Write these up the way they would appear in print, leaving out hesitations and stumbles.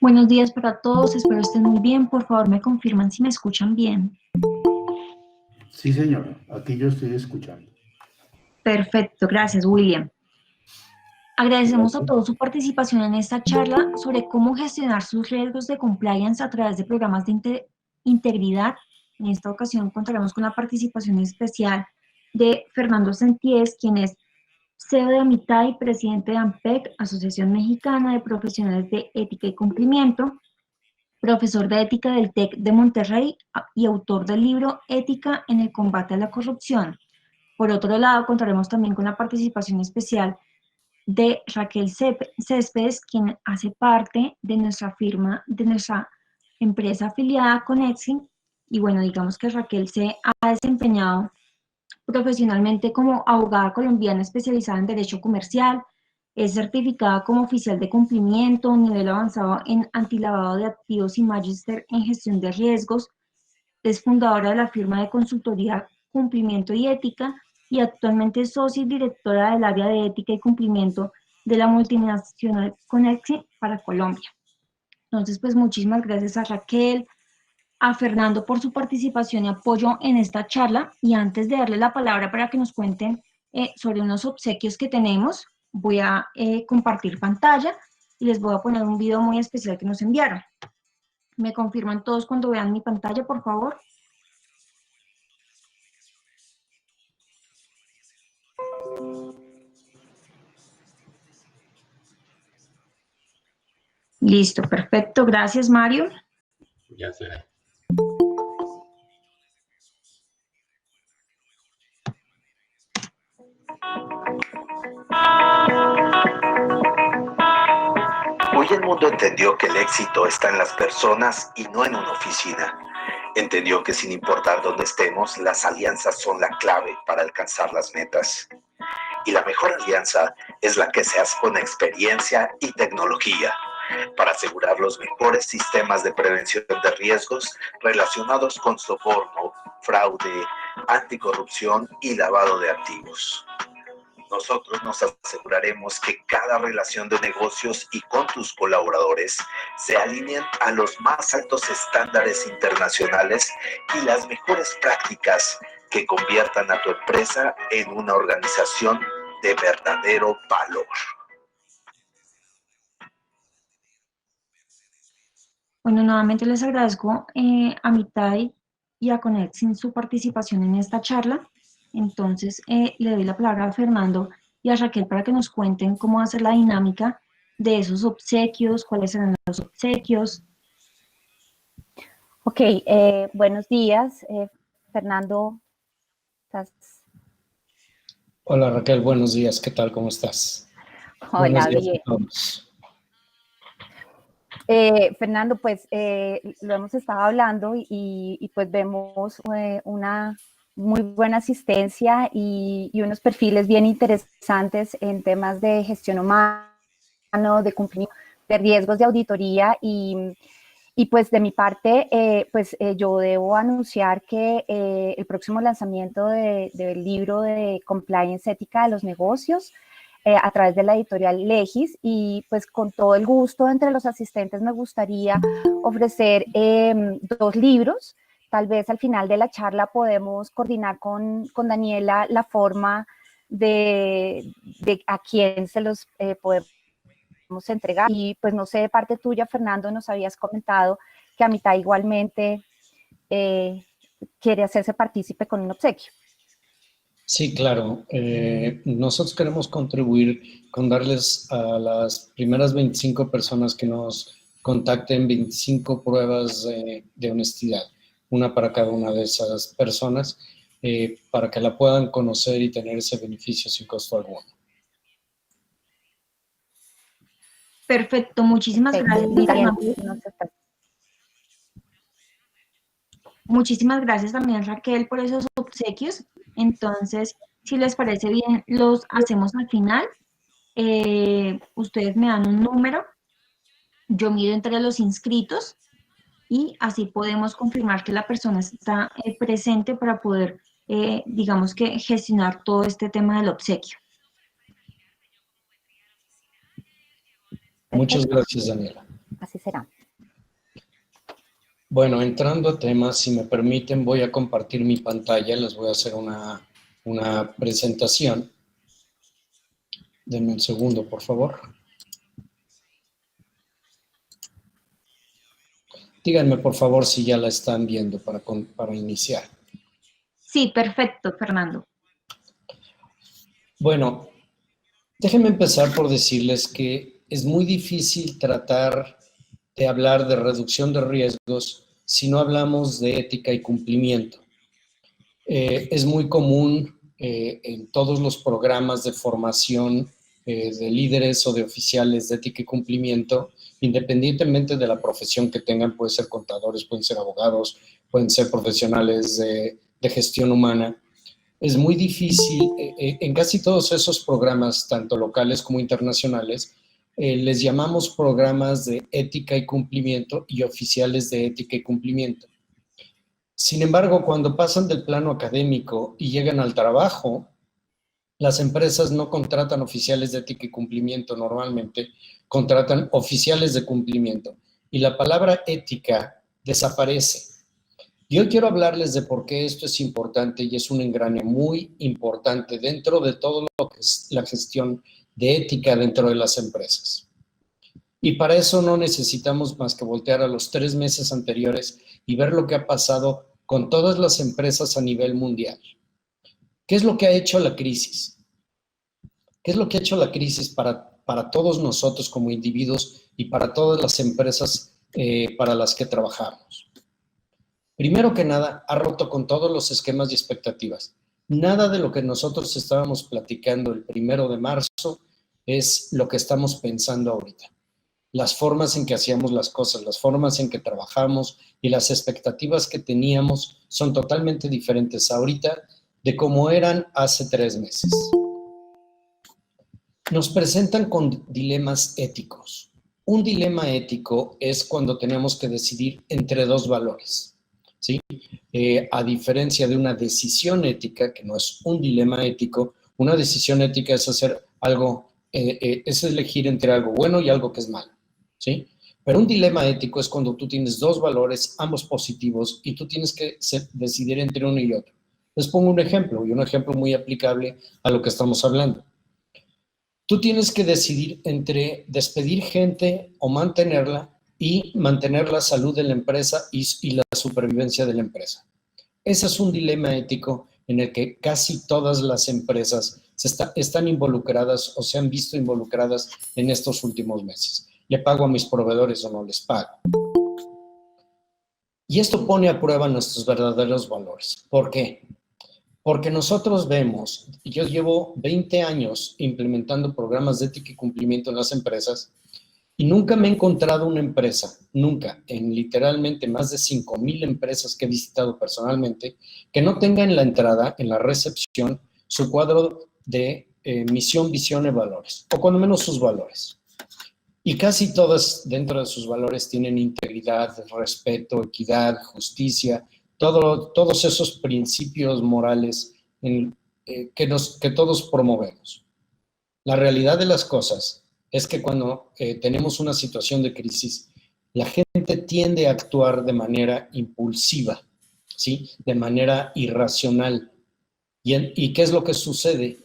Buenos días para todos, espero estén muy bien. Por favor, me confirman si me escuchan bien. Sí, señora, aquí yo estoy escuchando. Perfecto, gracias, William. Agradecemos a Gracias. todos su participación en esta charla sobre cómo gestionar sus riesgos de compliance a través de programas de integridad. En esta ocasión contaremos con la participación especial de Fernando Senties, quien es CEO de AMITAI y presidente de AMPEC, Asociación Mexicana de Profesionales de Ética y Cumplimiento, profesor de ética del TEC de Monterrey y autor del libro Ética en el combate a la corrupción. Por otro lado, contaremos también con la participación especial de Raquel Céspedes, quien hace parte de nuestra firma, de nuestra empresa afiliada Conexin. Y bueno, digamos que Raquel se ha desempeñado profesionalmente como abogada colombiana especializada en Derecho Comercial, es certificada como oficial de cumplimiento, nivel avanzado en antilavado de activos y magíster en gestión de riesgos, es fundadora de la firma de consultoría Cumplimiento y Ética y actualmente es socia y directora del área de ética y cumplimiento de la multinacional Conexi para Colombia. Entonces, pues muchísimas gracias a Raquel, a Fernando por su participación y apoyo en esta charla. Y antes de darle la palabra para que nos cuenten sobre unos obsequios que tenemos, voy a compartir pantalla y les voy a poner un video muy especial que nos enviaron. ¿Me confirman todos cuando vean mi pantalla, por favor? Listo, perfecto. Gracias, Mario. Ya sé. Hoy el mundo entendió que el éxito está en las personas y no en una oficina. Entendió que sin importar dónde estemos, las alianzas son la clave para alcanzar las metas. Y la mejor alianza es la que se hace con experiencia y tecnología, para asegurar los mejores sistemas de prevención de riesgos relacionados con soborno, fraude, anticorrupción y lavado de activos. Nosotros nos aseguraremos que cada relación de negocios y con tus colaboradores se alineen a los más altos estándares internacionales y las mejores prácticas que conviertan a tu empresa en una organización de verdadero valor. Bueno, nuevamente les agradezco a Mitai y a Conexin su participación en esta charla. Entonces, le doy la palabra a Fernando y a Raquel para que nos cuenten cómo va a ser la dinámica de esos obsequios, cuáles serán los obsequios. Ok, buenos días. Fernando, ¿estás? Hola Raquel, buenos días. ¿Qué tal? ¿Cómo estás? Hola, Buenos días bien. a todos. Fernando, pues lo hemos estado hablando y pues vemos una muy buena asistencia y unos perfiles bien interesantes en temas de gestión humana, de cumplimiento, de riesgos de auditoría y pues de mi parte, yo debo anunciar que el próximo lanzamiento del libro de Compliance Ética de los Negocios a través de la editorial Legis y pues con todo el gusto entre los asistentes me gustaría ofrecer 2 libros. Tal vez al final de la charla podemos coordinar con Daniela la forma de a quién se los podemos entregar. Y pues no sé, de parte tuya, Fernando, nos habías comentado que AMITAI igualmente quiere hacerse partícipe con un obsequio. Sí, claro. Nosotros queremos contribuir con darles a las primeras 25 personas que nos contacten 25 pruebas de honestidad, una para cada una de esas personas, para que la puedan conocer y tener ese beneficio sin costo alguno. Perfecto, muchísimas gracias, Fernando. Muchísimas gracias también, Raquel, por esos obsequios. Entonces, si les parece bien, los hacemos al final. Ustedes me dan un número, yo miro entre los inscritos y así podemos confirmar que la persona está presente para poder, digamos que, gestionar todo este tema del obsequio. Muchas gracias, Daniela. así será. Bueno, entrando a temas, si me permiten, voy a compartir mi pantalla, les voy a hacer una presentación. Denme un segundo, por favor. Díganme, por favor, si ya la están viendo para iniciar. Sí, perfecto, Fernando. Bueno, déjenme empezar por decirles que es muy difícil tratar de hablar de reducción de riesgos si no hablamos de ética y cumplimiento. Es muy común en todos los programas de formación de líderes o de oficiales de ética y cumplimiento, independientemente de la profesión que tengan, pueden ser contadores, pueden ser abogados, pueden ser profesionales de gestión humana. Es muy difícil, en casi todos esos programas, tanto locales como internacionales, les llamamos programas de ética y cumplimiento y oficiales de ética y cumplimiento. Sin embargo, cuando pasan del plano académico y llegan al trabajo, las empresas no contratan oficiales de ética y cumplimiento normalmente, contratan oficiales de cumplimiento. Y la palabra ética desaparece. Y hoy quiero hablarles de por qué esto es importante y es un engrane muy importante dentro de todo lo que es la gestión de ética dentro de las empresas. Y para eso no necesitamos más que voltear a los 3 meses anteriores y ver lo que ha pasado con todas las empresas a nivel mundial. ¿Qué es lo que ha hecho la crisis? ¿Qué es lo que ha hecho la crisis para todos nosotros como individuos y para todas las empresas para las que trabajamos? Primero que nada, ha roto con todos los esquemas y expectativas. Nada de lo que nosotros estábamos platicando el 1 de marzo es lo que estamos pensando ahorita. Las formas en que hacíamos las cosas, las formas en que trabajamos y las expectativas que teníamos son totalmente diferentes ahorita de cómo eran hace 3 meses. Nos presentan con dilemas éticos. Un dilema ético es cuando tenemos que decidir entre 2 valores, ¿sí? A diferencia de una decisión ética, que no es un dilema ético, una decisión ética es hacer algo, es elegir entre algo bueno y algo que es malo, ¿sí? Pero un dilema ético es cuando tú tienes 2 valores, ambos positivos, y tú tienes que decidir entre uno y otro. Les pongo un ejemplo, y un ejemplo muy aplicable a lo que estamos hablando. Tú tienes que decidir entre despedir gente o mantenerla y mantener la salud de la empresa y la supervivencia de la empresa. Ese es un dilema ético en el que casi todas las empresas están involucradas o se han visto involucradas en estos últimos meses. ¿Le pago a mis proveedores o no les pago? Y esto pone a prueba nuestros verdaderos valores. ¿Por qué? Porque nosotros vemos, yo llevo 20 años implementando programas de ética y cumplimiento en las empresas y nunca me he encontrado una empresa, nunca, en literalmente más de 5,000 empresas que he visitado personalmente, que no tenga en la entrada, en la recepción, su cuadro de misión, visión y valores, o cuando menos sus valores. Y casi todas dentro de sus valores tienen integridad, respeto, equidad, justicia, todos esos principios morales que todos promovemos. La realidad de las cosas es que cuando tenemos una situación de crisis, la gente tiende a actuar de manera impulsiva, ¿sí? De manera irracional. ¿Y qué es lo que sucede?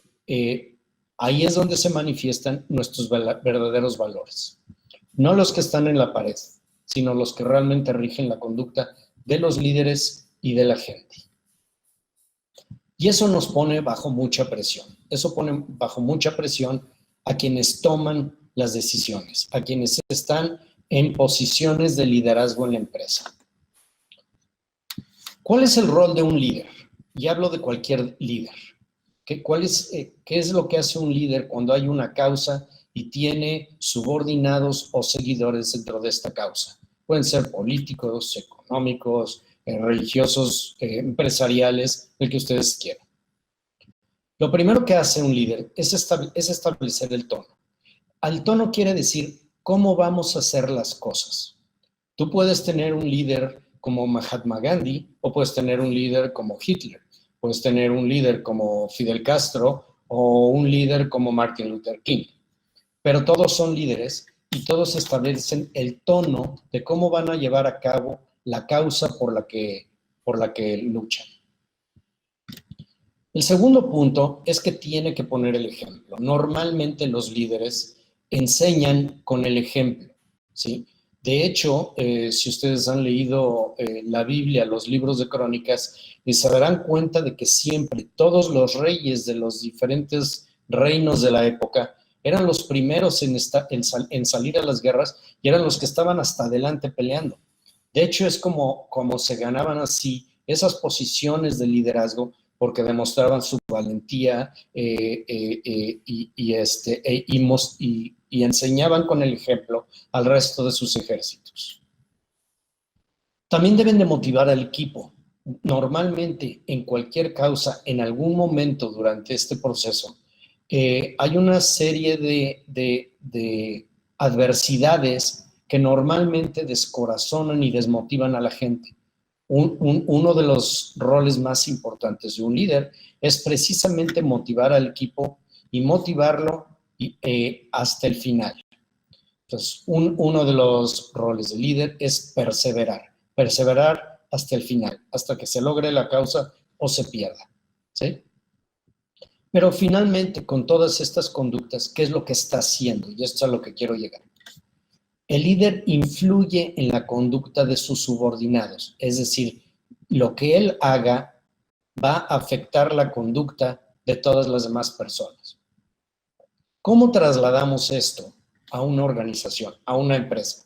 Ahí es donde se manifiestan nuestros verdaderos valores. No los que están en la pared, sino los que realmente rigen la conducta de los líderes y de la gente. Y eso nos pone bajo mucha presión. Eso pone bajo mucha presión a quienes toman las decisiones, a quienes están en posiciones de liderazgo en la empresa. ¿Cuál es el rol de un líder? Y hablo de cualquier líder. ¿Qué es lo que hace un líder cuando hay una causa y tiene subordinados o seguidores dentro de esta causa? Pueden ser políticos, económicos, religiosos, empresariales, el que ustedes quieran. Lo primero que hace un líder es establecer el tono. El tono quiere decir cómo vamos a hacer las cosas. Tú puedes tener un líder como Mahatma Gandhi o puedes tener un líder como Hitler. Puedes tener un líder como Fidel Castro o un líder como Martin Luther King. Pero todos son líderes y todos establecen el tono de cómo van a llevar a cabo la causa por la que luchan. El segundo punto es que tiene que poner el ejemplo. Normalmente los líderes enseñan con el ejemplo, ¿sí? De hecho, si ustedes han leído la Biblia, los libros de crónicas, se darán cuenta de que siempre todos los reyes de los diferentes reinos de la época eran los primeros en salir a las guerras y eran los que estaban hasta adelante peleando. De hecho, es como se ganaban así esas posiciones de liderazgo, porque demostraban su valentía y enseñaban con el ejemplo al resto de sus ejércitos. También deben de motivar al equipo. Normalmente, en cualquier causa, en algún momento durante este proceso, hay una serie de adversidades que normalmente descorazonan y desmotivan a la gente. Uno de los roles más importantes de un líder es precisamente motivar al equipo y motivarlo hasta el final. Entonces, uno de los roles de líder es perseverar hasta el final, hasta que se logre la causa o se pierda, ¿sí? Pero finalmente, con todas estas conductas, ¿qué es lo que está haciendo? Y esto es a lo que quiero llegar. El líder influye en la conducta de sus subordinados, es decir, lo que él haga va a afectar la conducta de todas las demás personas. ¿Cómo trasladamos esto a una organización, a una empresa?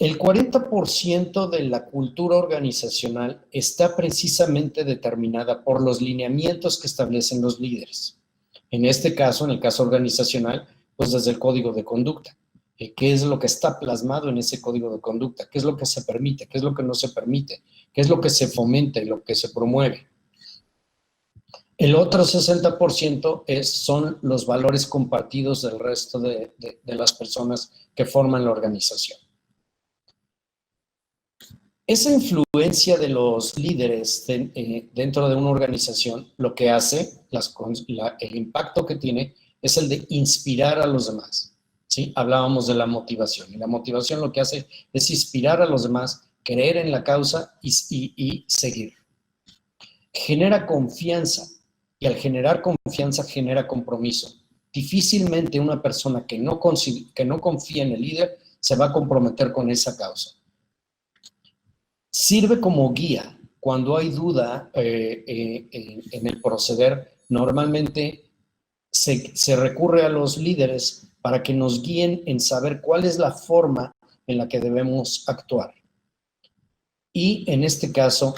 El 40% de la cultura organizacional está precisamente determinada por los lineamientos que establecen los líderes. En este caso, en el caso organizacional, pues desde el código de conducta. ¿Qué es lo que está plasmado en ese código de conducta? ¿Qué es lo que se permite? ¿Qué es lo que no se permite? ¿Qué es lo que se fomenta y lo que se promueve? El otro 60% son los valores compartidos del resto de las personas que forman la organización. Esa influencia de los líderes dentro de una organización, lo que hace, el impacto que tiene, es el de inspirar a los demás. ¿Sí? Hablábamos de la motivación, y la motivación lo que hace es inspirar a los demás, creer en la causa y seguir. Genera confianza, y al generar confianza genera compromiso. Difícilmente una persona que no confía en el líder se va a comprometer con esa causa. Sirve como guía. Cuando hay duda en el proceder, normalmente se recurre a los líderes para que nos guíen en saber cuál es la forma en la que debemos actuar. Y en este caso,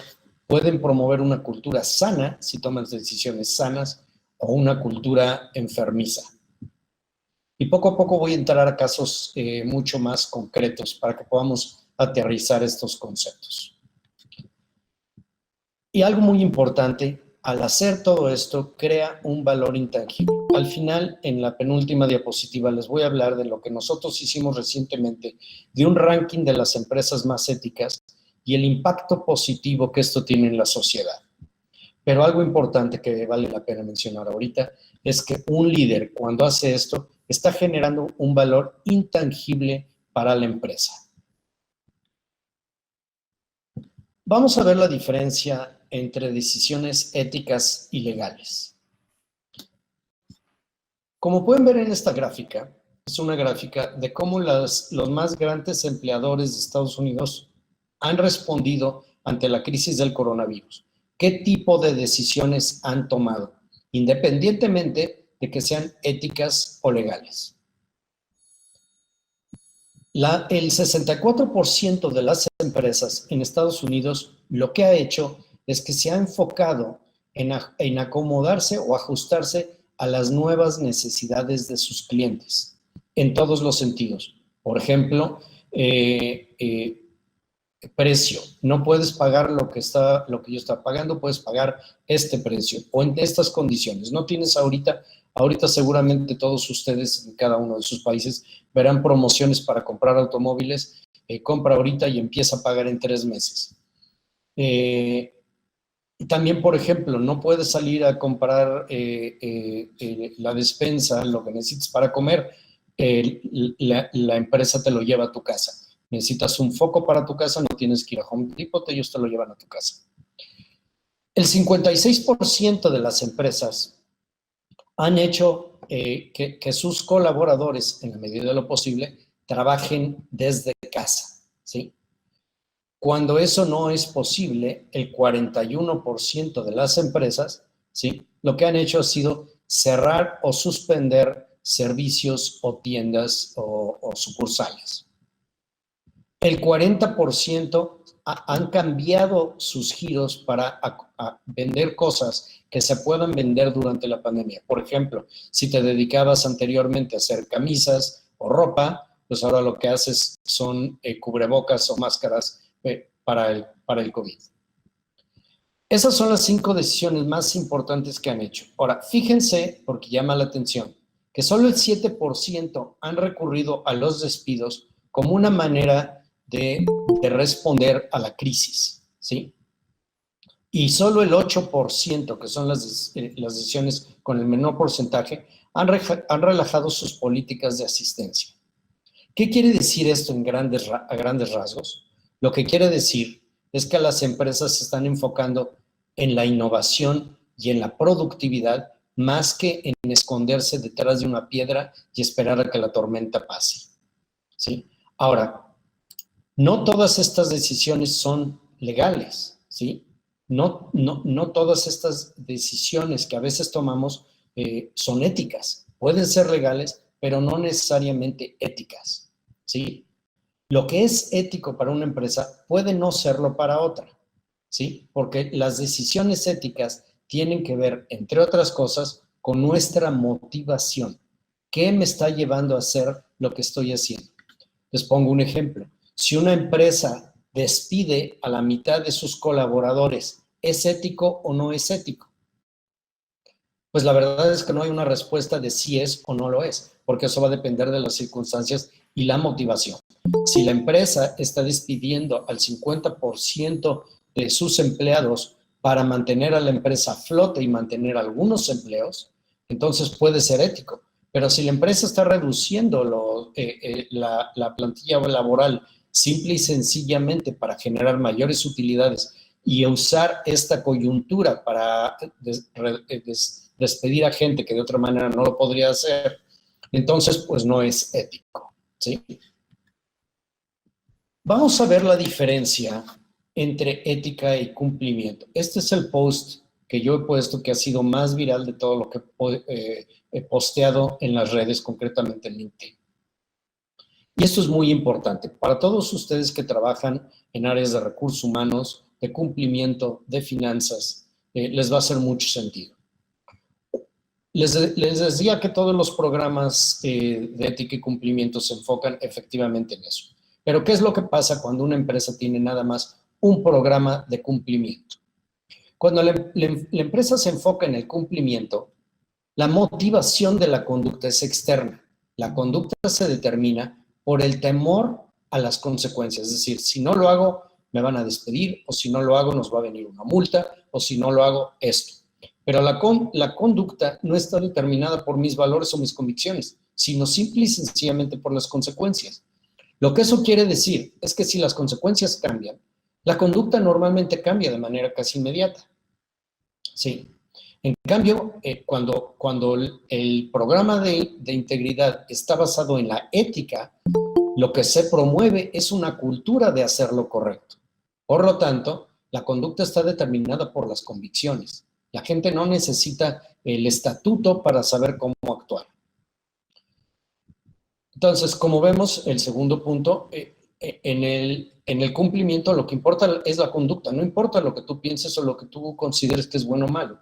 pueden promover una cultura sana, si toman decisiones sanas, o una cultura enfermiza. Y poco a poco voy a entrar a casos mucho más concretos para que podamos aterrizar estos conceptos. Y algo muy importante, al hacer todo esto, crea un valor intangible. Al final, en la penúltima diapositiva, les voy a hablar de lo que nosotros hicimos recientemente, de un ranking de las empresas más éticas y el impacto positivo que esto tiene en la sociedad. Pero algo importante que vale la pena mencionar ahorita es que un líder, cuando hace esto, está generando un valor intangible para la empresa. Vamos a ver la diferencia entre decisiones éticas y legales. Como pueden ver en esta gráfica, es una gráfica de cómo los más grandes empleadores de Estados Unidos han respondido ante la crisis del coronavirus. ¿Qué tipo de decisiones han tomado? Independientemente de que sean éticas o legales. El 64% de las empresas en Estados Unidos lo que ha hecho es que se ha enfocado en acomodarse o ajustarse a las nuevas necesidades de sus clientes, en todos los sentidos. Por ejemplo, precio. No puedes pagar lo que yo estaba pagando, puedes pagar este precio o en estas condiciones. No tienes ahorita seguramente todos ustedes en cada uno de sus países verán promociones para comprar automóviles. Compra ahorita y empieza a pagar en 3 meses. También, por ejemplo, no puedes salir a comprar la despensa, lo que necesites para comer, la empresa te lo lleva a tu casa. Necesitas un foco para tu casa, no tienes que ir a Home Depot, ellos te lo llevan a tu casa. El 56% de las empresas han hecho que sus colaboradores, en la medida de lo posible, trabajen desde casa, ¿sí? Cuando eso no es posible, el 41% de las empresas, ¿sí?, lo que han hecho ha sido cerrar o suspender servicios o tiendas o sucursales. El 40% han cambiado sus giros para vender cosas que se puedan vender durante la pandemia. Por ejemplo, si te dedicabas anteriormente a hacer camisas o ropa, pues ahora lo que haces son cubrebocas o máscaras para el COVID. Esas son las 5 decisiones más importantes que han hecho. Ahora, fíjense, porque llama la atención, que solo el 7% han recurrido a los despidos como una manera de responder a la crisis, ¿sí? Y solo el 8%, que son las decisiones con el menor porcentaje, han relajado sus políticas de asistencia. ¿Qué quiere decir esto a grandes rasgos? Lo que quiere decir es que las empresas se están enfocando en la innovación y en la productividad más que en esconderse detrás de una piedra y esperar a que la tormenta pase, ¿sí? Ahora, no todas estas decisiones son legales, ¿sí? No todas estas decisiones que a veces tomamos son éticas. Pueden ser legales, pero no necesariamente éticas, ¿sí? Lo que es ético para una empresa puede no serlo para otra, ¿sí? Porque las decisiones éticas tienen que ver, entre otras cosas, con nuestra motivación. ¿Qué me está llevando a hacer lo que estoy haciendo? Les pongo un ejemplo. Si una empresa despide a la mitad de sus colaboradores, ¿es ético o no es ético? Pues la verdad es que no hay una respuesta de si es o no lo es, porque eso va a depender de las circunstancias y la motivación. Si la empresa está despidiendo al 50% de sus empleados para mantener a la empresa a flote y mantener algunos empleos, entonces puede ser ético. Pero si la empresa está reduciendo la plantilla laboral simple y sencillamente para generar mayores utilidades y usar esta coyuntura para despedir a gente que de otra manera no lo podría hacer, entonces pues no es ético, ¿sí? Vamos a ver la diferencia entre ética y cumplimiento. Este es el post que yo he puesto que ha sido más viral de todo lo que he posteado en las redes, concretamente en LinkedIn. Y esto es muy importante para todos ustedes que trabajan en áreas de recursos humanos, de cumplimiento, de finanzas, les va a hacer mucho sentido. Les decía que todos los programas de ética y cumplimiento se enfocan efectivamente en eso. Pero ¿qué es lo que pasa cuando una empresa tiene nada más un programa de cumplimiento? Cuando la empresa se enfoca en el cumplimiento, la motivación de la conducta es externa. La conducta se determina por el temor a las consecuencias. Es decir, si no lo hago, me van a despedir, o si no lo hago, nos va a venir una multa, o si no lo hago, esto. Pero la conducta no está determinada por mis valores o mis convicciones, sino simple y sencillamente por las consecuencias. Lo que eso quiere decir es que si las consecuencias cambian, la conducta normalmente cambia de manera casi inmediata. Sí. En cambio, cuando el programa de integridad está basado en la ética, lo que se promueve es una cultura de hacer lo correcto. Por lo tanto, la conducta está determinada por las convicciones. La gente no necesita el estatuto para saber cómo actuar. Entonces, como vemos, el segundo punto, en el cumplimiento lo que importa es la conducta. No importa lo que tú pienses o lo que tú consideres que es bueno o malo.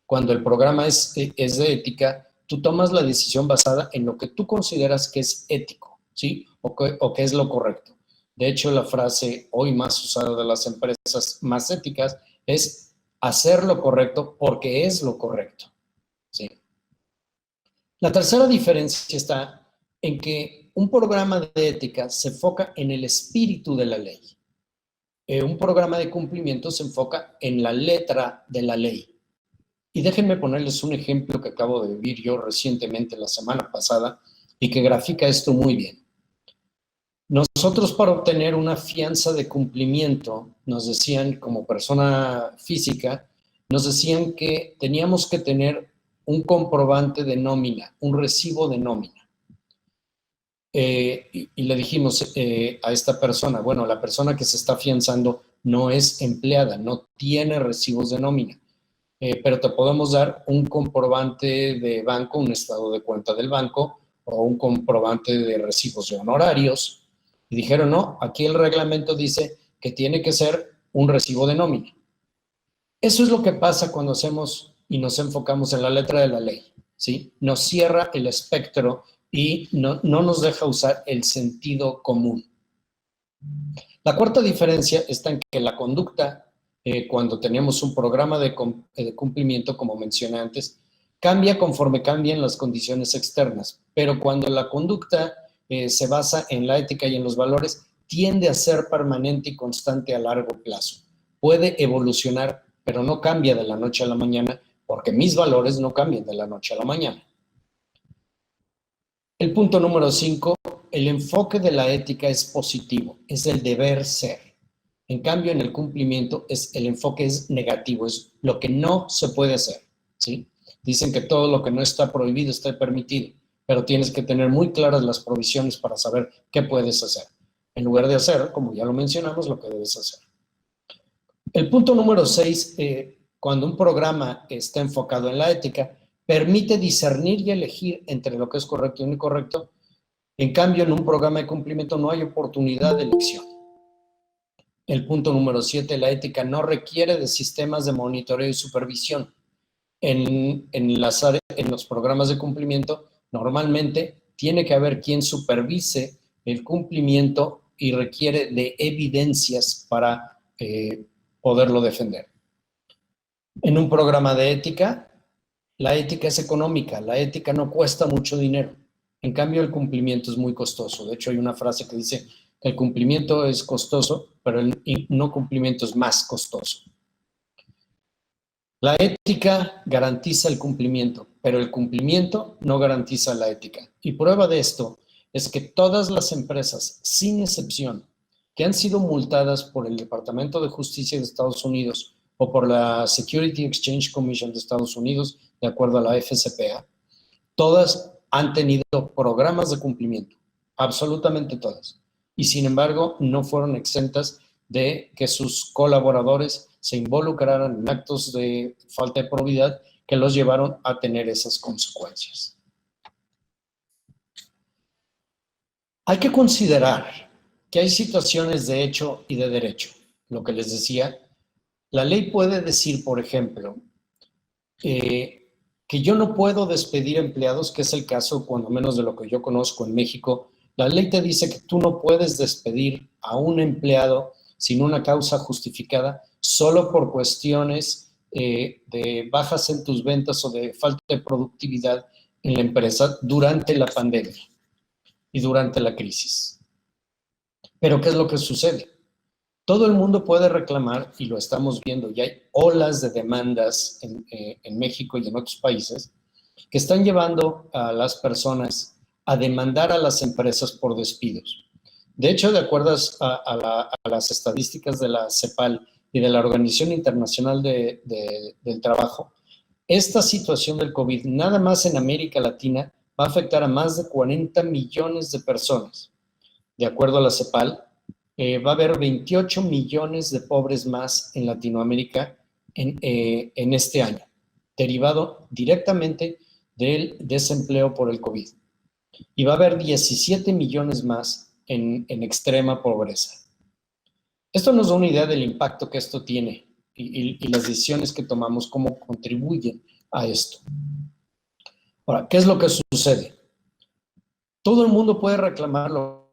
Cuando el programa es de ética, tú tomas la decisión basada en lo que tú consideras que es ético, ¿sí? O que es lo correcto. De hecho, la frase hoy más usada de las empresas más éticas es hacer lo correcto porque es lo correcto, ¿sí? La tercera diferencia está en que un programa de ética se enfoca en el espíritu de la ley. Un programa de cumplimiento se enfoca en la letra de la ley. Y déjenme ponerles un ejemplo que acabo de vivir yo recientemente, la semana pasada, y que grafica esto muy bien. Nosotros, para obtener una fianza de cumplimiento, nos decían, como persona física, nos decían que teníamos que tener un comprobante de nómina, un recibo de nómina. Y le dijimos a esta persona, bueno, la persona que se está afianzando no es empleada, no tiene recibos de nómina, pero te podemos dar un comprobante de banco, un estado de cuenta del banco o un comprobante de recibos de honorarios. Y dijeron, no, aquí el reglamento dice que tiene que ser un recibo de nómina. Eso es lo que pasa cuando hacemos y nos enfocamos en la letra de la ley, ¿sí? Nos cierra el espectro y no nos deja usar el sentido común. La cuarta diferencia está en que la conducta, cuando tenemos un programa de cumplimiento, como mencioné antes, cambia conforme cambian las condiciones externas, pero cuando la conducta se basa en la ética y en los valores, tiende a ser permanente y constante a largo plazo. Puede evolucionar, pero no cambia de la noche a la mañana, porque mis valores no cambian de la noche a la mañana. El punto número 5, el enfoque de la ética es positivo, es el deber ser. En cambio, en el cumplimiento el enfoque es negativo, es lo que no se puede hacer, ¿sí? Dicen que todo lo que no está prohibido está permitido, pero tienes que tener muy claras las provisiones para saber qué puedes hacer, en lugar de hacer, como ya lo mencionamos, lo que debes hacer. El punto número 6, cuando un programa está enfocado en la ética, permite discernir y elegir entre lo que es correcto y incorrecto. En cambio, en un programa de cumplimiento no hay oportunidad de elección. El punto número 7, la ética no requiere de sistemas de monitoreo y supervisión. En los programas de cumplimiento, normalmente tiene que haber quien supervise el cumplimiento y requiere de evidencias para poderlo defender. En un programa de ética, la ética es económica, la ética no cuesta mucho dinero. En cambio, el cumplimiento es muy costoso. De hecho, hay una frase que dice que el cumplimiento es costoso, pero el no cumplimiento es más costoso. La ética garantiza el cumplimiento, pero el cumplimiento no garantiza la ética. Y prueba de esto es que todas las empresas, sin excepción, que han sido multadas por el Departamento de Justicia de Estados Unidos o por la Security Exchange Commission de Estados Unidos, de acuerdo a la FCPA, todas han tenido programas de cumplimiento, absolutamente todas. Y sin embargo, no fueron exentas de que sus colaboradores se involucraran en actos de falta de probidad que los llevaron a tener esas consecuencias. Hay que considerar que hay situaciones de hecho y de derecho. Lo que les decía, la ley puede decir, por ejemplo, que yo no puedo despedir empleados, que es el caso, cuando menos de lo que yo conozco en México. La ley te dice que tú no puedes despedir a un empleado sin una causa justificada, solo por cuestiones de bajas en tus ventas o de falta de productividad en la empresa durante la pandemia y durante la crisis. Pero ¿qué es lo que sucede? Todo el mundo puede reclamar, y lo estamos viendo, y hay olas de demandas en México y en otros países que están llevando a las personas a demandar a las empresas por despidos. De hecho, de acuerdo a las estadísticas de la CEPAL y de la Organización Internacional del Trabajo, esta situación del COVID, nada más en América Latina, va a afectar a más de 40 millones de personas. De acuerdo a la CEPAL, va a haber 28 millones de pobres más en Latinoamérica en este año, derivado directamente del desempleo por el COVID. Y va a haber 17 millones más en extrema pobreza. Esto nos da una idea del impacto que esto tiene y las decisiones que tomamos, cómo contribuyen a esto. Ahora, ¿qué es lo que sucede? Todo el mundo puede reclamarlo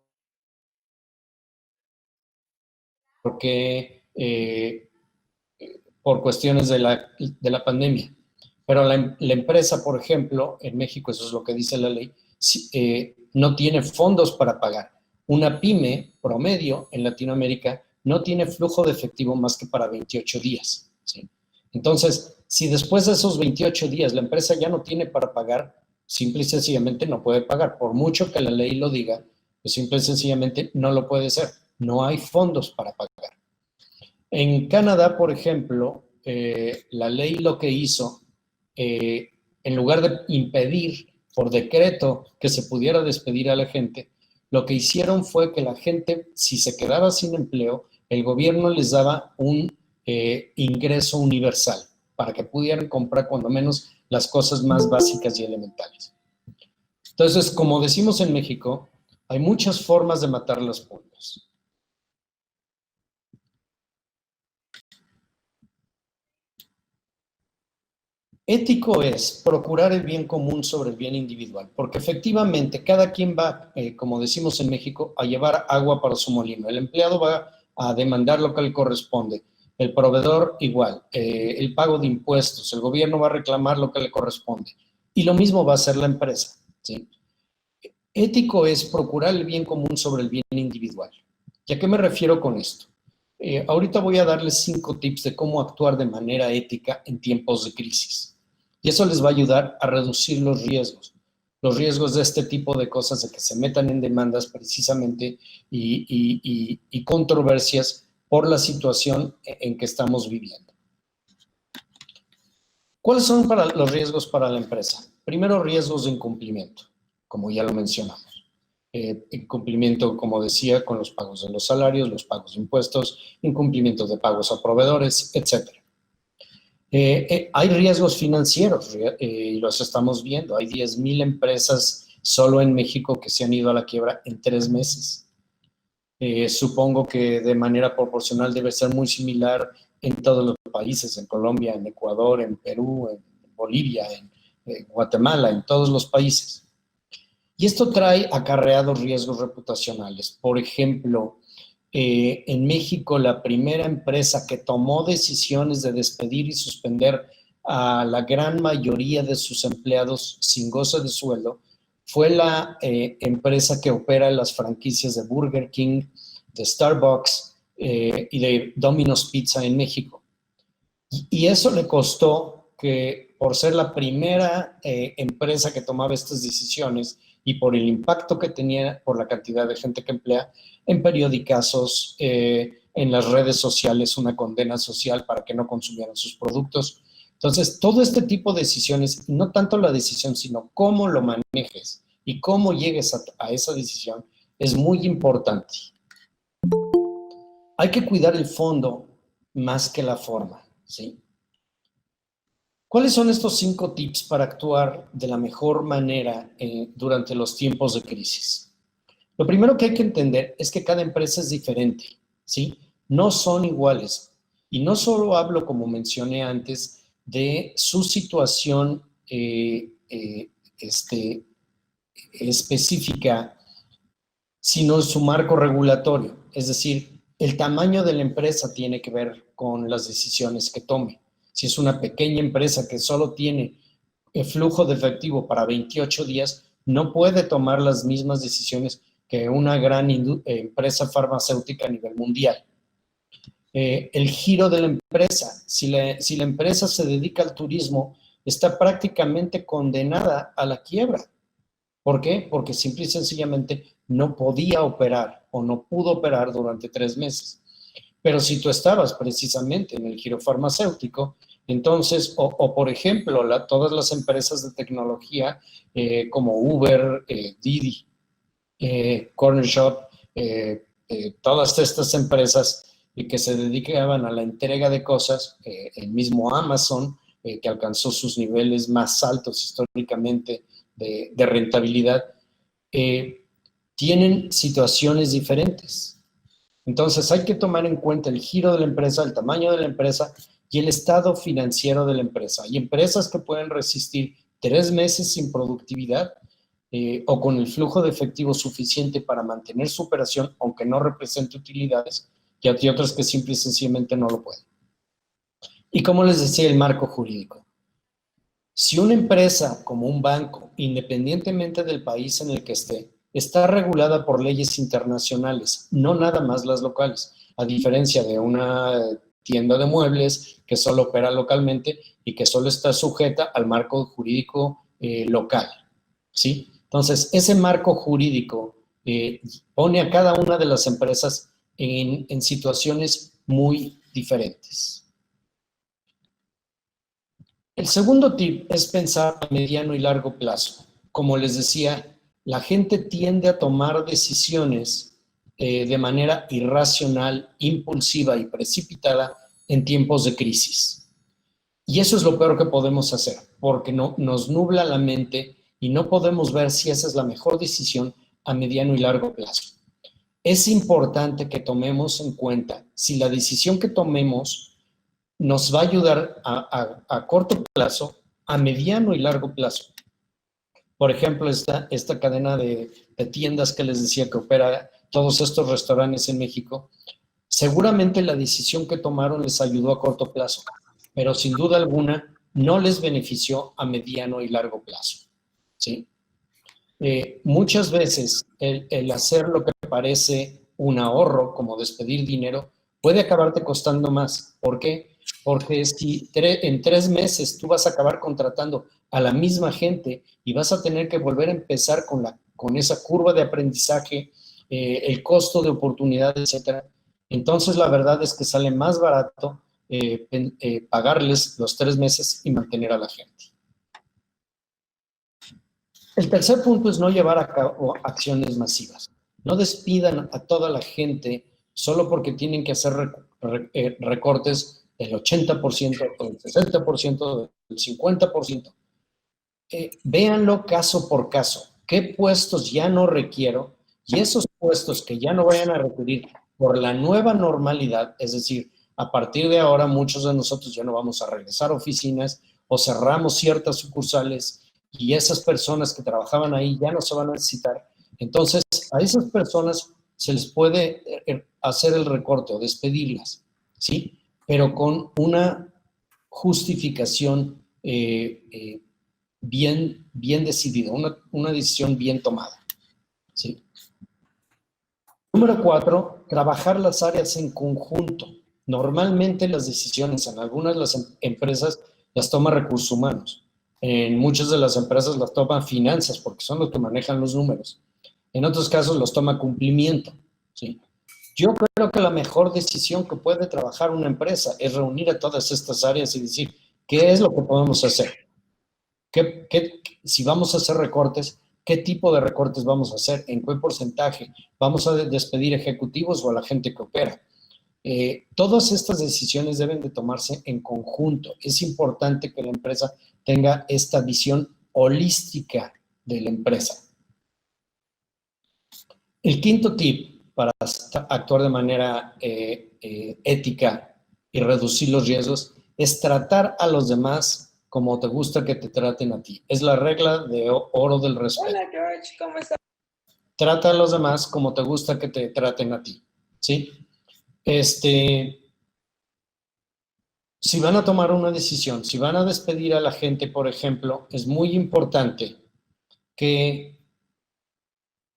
porque por cuestiones de la pandemia. Pero la empresa, por ejemplo, en México, eso es lo que dice la ley, no tiene fondos para pagar. Una pyme promedio en Latinoamérica no tiene flujo de efectivo más que para 28 días. ¿Sí? Entonces, si después de esos 28 días la empresa ya no tiene para pagar, simple y sencillamente no puede pagar. Por mucho que la ley lo diga, pues simple y sencillamente no lo puede hacer. No hay fondos para pagar. En Canadá, por ejemplo, la ley lo que hizo, en lugar de impedir por decreto que se pudiera despedir a la gente, lo que hicieron fue que la gente, si se quedaba sin empleo, el gobierno les daba un ingreso universal para que pudieran comprar cuando menos las cosas más básicas y elementales. Entonces, como decimos en México, hay muchas formas de matar las pulgas. Ético es procurar el bien común sobre el bien individual, porque efectivamente cada quien va, como decimos en México, a llevar agua para su molino. El empleado va a demandar lo que le corresponde, el proveedor igual, el pago de impuestos, el gobierno va a reclamar lo que le corresponde. Y lo mismo va a hacer la empresa, ¿sí? Ético es procurar el bien común sobre el bien individual. ¿Y a qué me refiero con esto? Ahorita voy a darles 5 tips de cómo actuar de manera ética en tiempos de crisis. Y eso les va a ayudar a reducir los riesgos de este tipo de cosas, de que se metan en demandas precisamente y controversias por la situación en que estamos viviendo. ¿Cuáles son los riesgos para la empresa? Primero, riesgos de incumplimiento, como ya lo mencionamos. Incumplimiento, como decía, con los pagos de los salarios, los pagos de impuestos, incumplimiento de pagos a proveedores, etc. Hay riesgos financieros y los estamos viendo. Hay 10,000 empresas solo en México que se han ido a la quiebra en 3 meses. Supongo que de manera proporcional debe ser muy similar en todos los países, en Colombia, en Ecuador, en Perú, en Bolivia, en Guatemala, en todos los países. Y esto trae acarreados riesgos reputacionales. Por ejemplo, en México, la primera empresa que tomó decisiones de despedir y suspender a la gran mayoría de sus empleados sin goce de sueldo fue la empresa que opera las franquicias de Burger King, de Starbucks y de Domino's Pizza en México. Y eso le costó que, por ser la primera empresa que tomaba estas decisiones y por el impacto que tenía, por la cantidad de gente que emplea, en periodicazos, en las redes sociales, una condena social para que no consumieran sus productos. Entonces, todo este tipo de decisiones, no tanto la decisión, sino cómo lo manejes y cómo llegues a esa decisión, es muy importante. Hay que cuidar el fondo más que la forma, ¿sí? ¿Cuáles son estos 5 tips para actuar de la mejor manera durante los tiempos de crisis? Lo primero que hay que entender es que cada empresa es diferente, ¿sí? No son iguales. Y no solo hablo, como mencioné antes, de su situación específica, sino su marco regulatorio. Es decir, el tamaño de la empresa tiene que ver con las decisiones que tome. Si es una pequeña empresa que solo tiene el flujo de efectivo para 28 días, no puede tomar las mismas decisiones que una gran empresa farmacéutica a nivel mundial. El giro de la empresa. Si la empresa se dedica al turismo, está prácticamente condenada a la quiebra. ¿Por qué? Porque simple y sencillamente no podía operar o no pudo operar durante 3 meses. Pero si tú estabas precisamente en el giro farmacéutico, entonces, o por ejemplo, todas las empresas de tecnología como Uber, Didi, Corner Shop, todas estas empresas que se dedicaban a la entrega de cosas, el mismo Amazon, que alcanzó sus niveles más altos históricamente de rentabilidad, tienen situaciones diferentes. Entonces hay que tomar en cuenta el giro de la empresa, el tamaño de la empresa y el estado financiero de la empresa. Hay empresas que pueden resistir 3 meses sin productividad o con el flujo de efectivo suficiente para mantener su operación, aunque no represente utilidades, y hay otras que simple y sencillamente no lo pueden. Y como les decía, el marco jurídico. Si una empresa como un banco, independientemente del país en el que esté, está regulada por leyes internacionales, no nada más las locales, a diferencia de una tienda de muebles que solo opera localmente y que solo está sujeta al marco jurídico local, ¿sí? Entonces, ese marco jurídico pone a cada una de las empresas en situaciones muy diferentes. El segundo tip es pensar a mediano y largo plazo. Como les decía, la gente tiende a tomar decisiones de manera irracional, impulsiva y precipitada en tiempos de crisis. Y eso es lo peor que podemos hacer, porque nos nubla la mente y no podemos ver si esa es la mejor decisión a mediano y largo plazo. Es importante que tomemos en cuenta si la decisión que tomemos nos va a ayudar a corto plazo, a mediano y largo plazo. Por ejemplo, esta cadena de tiendas que les decía que opera todos estos restaurantes en México, seguramente la decisión que tomaron les ayudó a corto plazo, pero sin duda alguna no les benefició a mediano y largo plazo, ¿sí? Muchas veces el hacer lo que parece un ahorro, como despedir dinero, puede acabarte costando más. ¿Por qué? Porque si en 3 meses tú vas a acabar contratando a la misma gente y vas a tener que volver a empezar con esa curva de aprendizaje, el costo de oportunidad, etcétera, entonces la verdad es que sale más barato pagarles los 3 meses y mantener a la gente. El tercer punto es no llevar a cabo acciones masivas. No despidan a toda la gente solo porque tienen que hacer recortes del 80%, del 60%, del 50%. Véanlo caso por caso. ¿Qué puestos ya no requiero? Y esos puestos que ya no vayan a requerir por la nueva normalidad, es decir, a partir de ahora muchos de nosotros ya no vamos a regresar a oficinas o cerramos ciertas sucursales y esas personas que trabajaban ahí ya no se van a necesitar. Entonces, a esas personas se les puede hacer el recorte o despedirlas, ¿sí? Pero con una justificación bien decidida, una decisión bien tomada, ¿sí? Número 4, trabajar las áreas en conjunto. Normalmente las decisiones en algunas de las empresas las toma recursos humanos. En muchas de las empresas las toman finanzas porque son los que manejan los números. En otros casos los toma cumplimiento, ¿sí? Yo creo que la mejor decisión que puede trabajar una empresa es reunir a todas estas áreas y decir, ¿qué es lo que podemos hacer? Si vamos a hacer recortes, ¿qué tipo de recortes vamos a hacer? ¿En qué porcentaje? ¿Vamos a despedir ejecutivos o a la gente que opera? Todas estas decisiones deben de tomarse en conjunto. Es importante que la empresa tenga esta visión holística de la empresa. El quinto tip para actuar de manera ética y reducir los riesgos es tratar a los demás como te gusta que te traten a ti. Es la regla de oro del respeto. Hola, George, ¿cómo estás? Trata a los demás como te gusta que te traten a ti, ¿sí? Si van a tomar una decisión, si van a despedir a la gente, por ejemplo, es muy importante que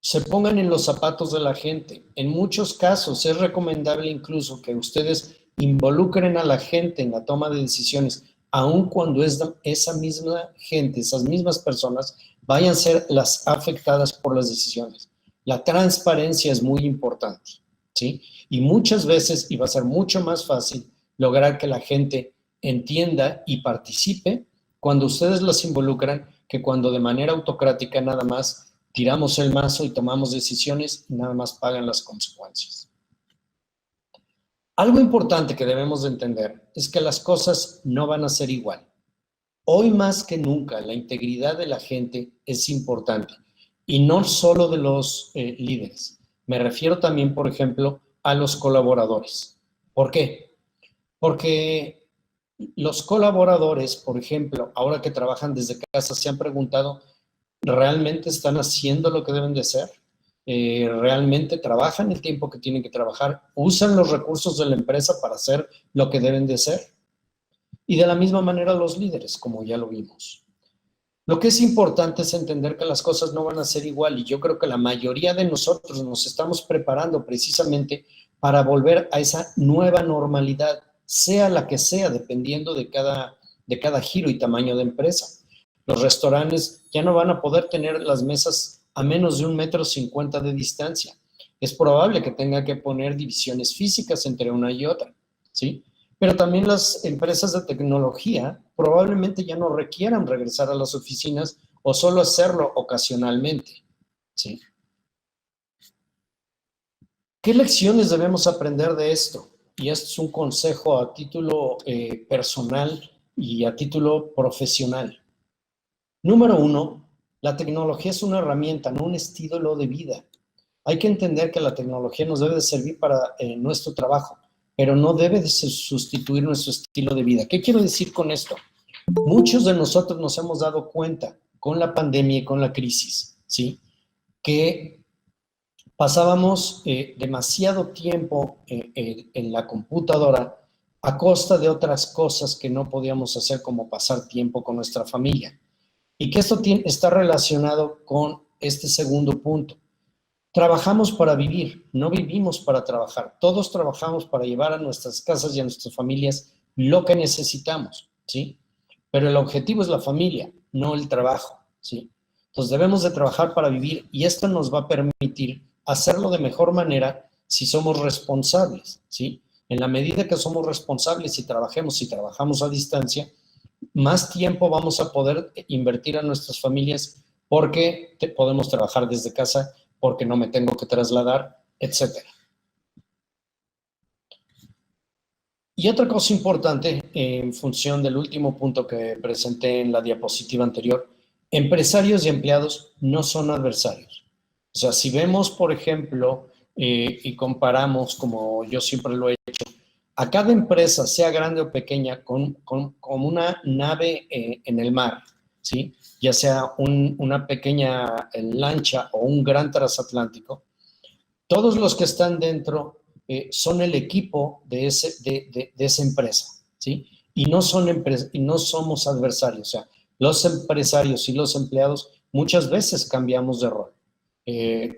se pongan en los zapatos de la gente. En muchos casos es recomendable incluso que ustedes involucren a la gente en la toma de decisiones, aun cuando esa misma gente, esas mismas personas, vayan a ser las afectadas por las decisiones. La transparencia es muy importante, ¿sí? Y muchas veces, y va a ser mucho más fácil, lograr que la gente entienda y participe cuando ustedes las involucran que cuando de manera autocrática nada más tiramos el mazo y tomamos decisiones y nada más pagan las consecuencias. Algo importante que debemos de entender es que las cosas no van a ser igual. Hoy más que nunca la integridad de la gente es importante y no solo de los líderes. Me refiero también, por ejemplo, a los colaboradores. ¿Por qué? Porque los colaboradores, por ejemplo, ahora que trabajan desde casa, se han preguntado, ¿realmente están haciendo lo que deben de hacer? ¿Realmente trabajan el tiempo que tienen que trabajar? ¿Usan los recursos de la empresa para hacer lo que deben de hacer? Y de la misma manera los líderes, como ya lo vimos. Lo que es importante es entender que las cosas no van a ser igual y yo creo que la mayoría de nosotros nos estamos preparando precisamente para volver a esa nueva normalidad, sea la que sea, dependiendo de cada giro y tamaño de empresa. Los restaurantes ya no van a poder tener las mesas a menos de 1,50 m de distancia. Es probable que tenga que poner divisiones físicas entre una y otra, ¿sí? Pero también las empresas de tecnología probablemente ya no requieran regresar a las oficinas o solo hacerlo ocasionalmente, ¿sí? ¿Qué lecciones debemos aprender de esto? Y esto es un consejo a título personal y a título profesional. Número 1, la tecnología es una herramienta, no un estilo de vida. Hay que entender que la tecnología nos debe de servir para nuestro trabajo, pero no debe de sustituir nuestro estilo de vida. ¿Qué quiero decir con esto? Muchos de nosotros nos hemos dado cuenta con la pandemia y con la crisis, ¿sí? Que pasábamos demasiado tiempo en la computadora a costa de otras cosas que no podíamos hacer, como pasar tiempo con nuestra familia. Y que esto está relacionado con este segundo punto. Trabajamos para vivir, no vivimos para trabajar. Todos trabajamos para llevar a nuestras casas y a nuestras familias lo que necesitamos, ¿sí? Pero el objetivo es la familia, no el trabajo, ¿sí? Entonces debemos de trabajar para vivir y esto nos va a permitir hacerlo de mejor manera si somos responsables, ¿sí? En la medida que somos responsables y trabajamos a distancia, más tiempo vamos a poder invertir a nuestras familias porque podemos trabajar desde casa, porque no me tengo que trasladar, etc. Y otra cosa importante, en función del último punto que presenté en la diapositiva anterior, empresarios y empleados no son adversarios. O sea, si vemos, por ejemplo, y comparamos, como yo siempre lo he hecho, a cada empresa, sea grande o pequeña, como una nave en el mar, ¿sí? Ya sea una pequeña lancha o un gran transatlántico, todos los que están dentro son el equipo de esa empresa, ¿sí? Y no somos adversarios. O sea, los empresarios y los empleados muchas veces cambiamos de rol.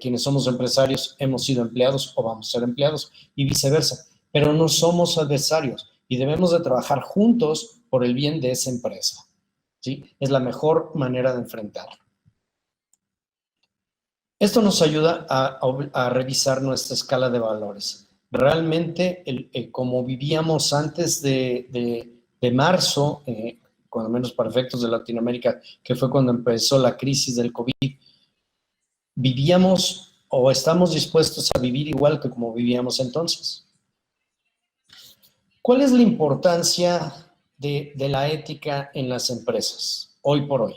Quienes somos empresarios hemos sido empleados o vamos a ser empleados y viceversa, pero no somos adversarios y debemos de trabajar juntos por el bien de esa empresa, ¿sí? Es la mejor manera de enfrentarlo. Esto nos ayuda a revisar nuestra escala de valores. Realmente, como vivíamos antes de marzo, cuando menos para efectos de Latinoamérica, que fue cuando empezó la crisis del COVID, vivíamos o estamos dispuestos a vivir igual que como vivíamos entonces. ¿Cuál es la importancia de la ética en las empresas hoy por hoy?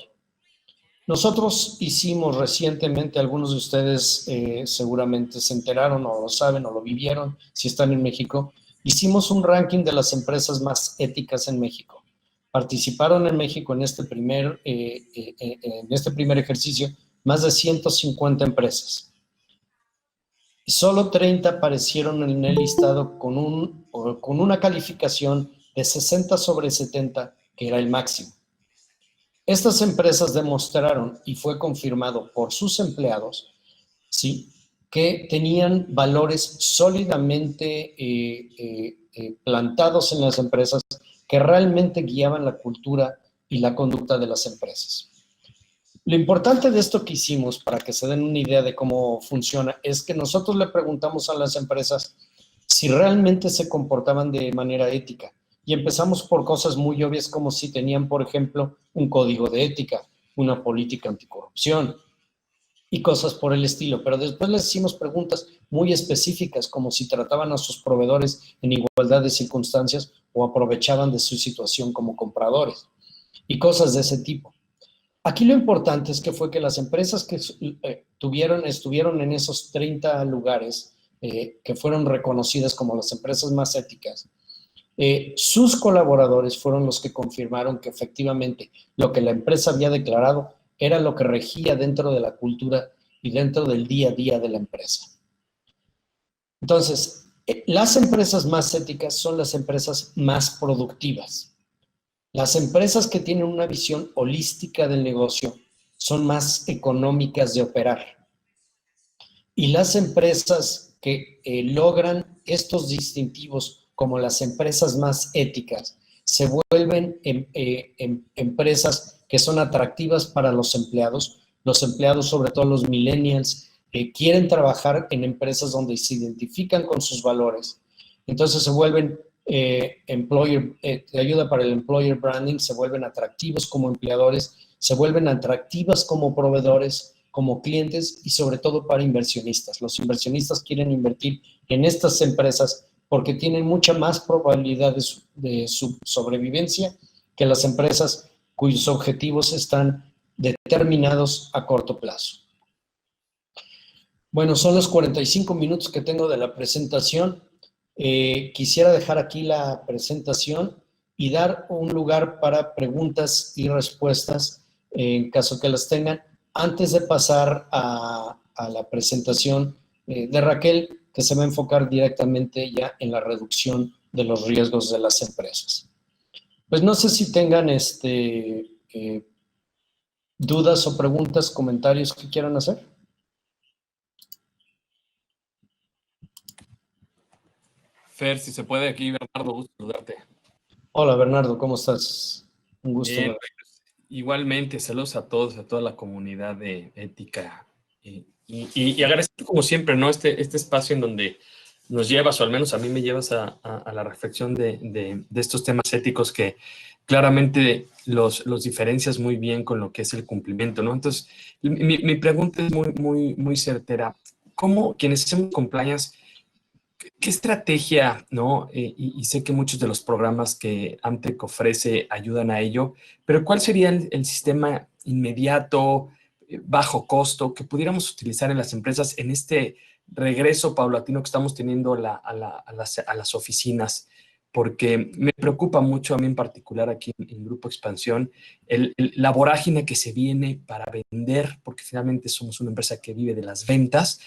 Nosotros hicimos recientemente, algunos de ustedes seguramente se enteraron o lo saben o lo vivieron, si están en México, hicimos un ranking de las empresas más éticas en México. Participaron en México en este primer ejercicio más de 150 empresas. Solo 30 aparecieron en el listado con una calificación de 60 sobre 70, que era el máximo. Estas empresas demostraron, y fue confirmado por sus empleados, ¿sí?, que tenían valores sólidamente plantados en las empresas que realmente guiaban la cultura y la conducta de las empresas. Lo importante de esto que hicimos, para que se den una idea de cómo funciona, es que nosotros le preguntamos a las empresas si realmente se comportaban de manera ética. Y empezamos por cosas muy obvias, como si tenían, por ejemplo, un código de ética, una política anticorrupción y cosas por el estilo. Pero después les hicimos preguntas muy específicas, como si trataban a sus proveedores en igualdad de circunstancias o aprovechaban de su situación como compradores y cosas de ese tipo. Aquí lo importante es que fue que las empresas que estuvieron en esos 30 lugares, que fueron reconocidas como las empresas más éticas, sus colaboradores fueron los que confirmaron que efectivamente lo que la empresa había declarado era lo que regía dentro de la cultura y dentro del día a día de la empresa. Entonces, las empresas más éticas son las empresas más productivas. Las empresas que tienen una visión holística del negocio son más económicas de operar. Y las empresas que logran estos distintivos como las empresas más éticas se vuelven empresas que son atractivas para los empleados, sobre todo los millennials, quieren trabajar en empresas donde se identifican con sus valores. Entonces se vuelven ayuda para el employer branding, se vuelven atractivos como empleadores, se vuelven atractivas como proveedores, como clientes y sobre todo para inversionistas. Los inversionistas quieren invertir en estas empresas porque tienen mucha más probabilidad de su sobrevivencia que las empresas cuyos objetivos están determinados a corto plazo. Bueno, son los 45 minutos que tengo de la presentación. Quisiera dejar aquí la presentación y dar un lugar para preguntas y respuestas en caso que las tengan, antes de pasar a la presentación de Raquel, que se va a enfocar directamente ya en la reducción de los riesgos de las empresas. Pues no sé si tengan dudas o preguntas, comentarios que quieran hacer. Fer, si se puede, aquí Bernardo, gusto saludarte. Hola Bernardo, ¿cómo estás? Un gusto. Bien, igualmente, saludos a todos, a toda la comunidad de ética. Y agradecer como siempre, ¿no? Este espacio en donde nos llevas, o al menos a mí me llevas a la reflexión de estos temas éticos que claramente los diferencias muy bien con lo que es el cumplimiento, ¿no? Entonces, mi pregunta es muy certera. ¿Cómo quienes hacemos compliance, qué estrategia, ¿no? Y sé que muchos de los programas que Amtech ofrece ayudan a ello, pero ¿cuál sería el sistema inmediato, bajo costo, que pudiéramos utilizar en las empresas en este regreso paulatino que estamos teniendo a las oficinas? Porque me preocupa mucho a mí en particular aquí en Grupo Expansión la vorágine que se viene para vender, porque finalmente somos una empresa que vive de las ventas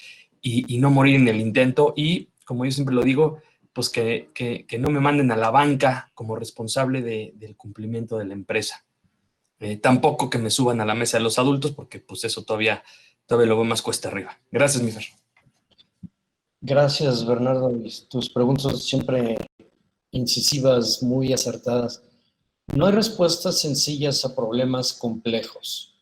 y no morir en el intento. Y como yo siempre lo digo, pues que no me manden a la banca como responsable del cumplimiento de la empresa. Tampoco que me suban a la mesa de los adultos, porque pues eso todavía lo veo más cuesta arriba. Gracias, mi Fer. Gracias, Bernardo. Tus preguntas siempre incisivas, muy acertadas. No hay respuestas sencillas a problemas complejos.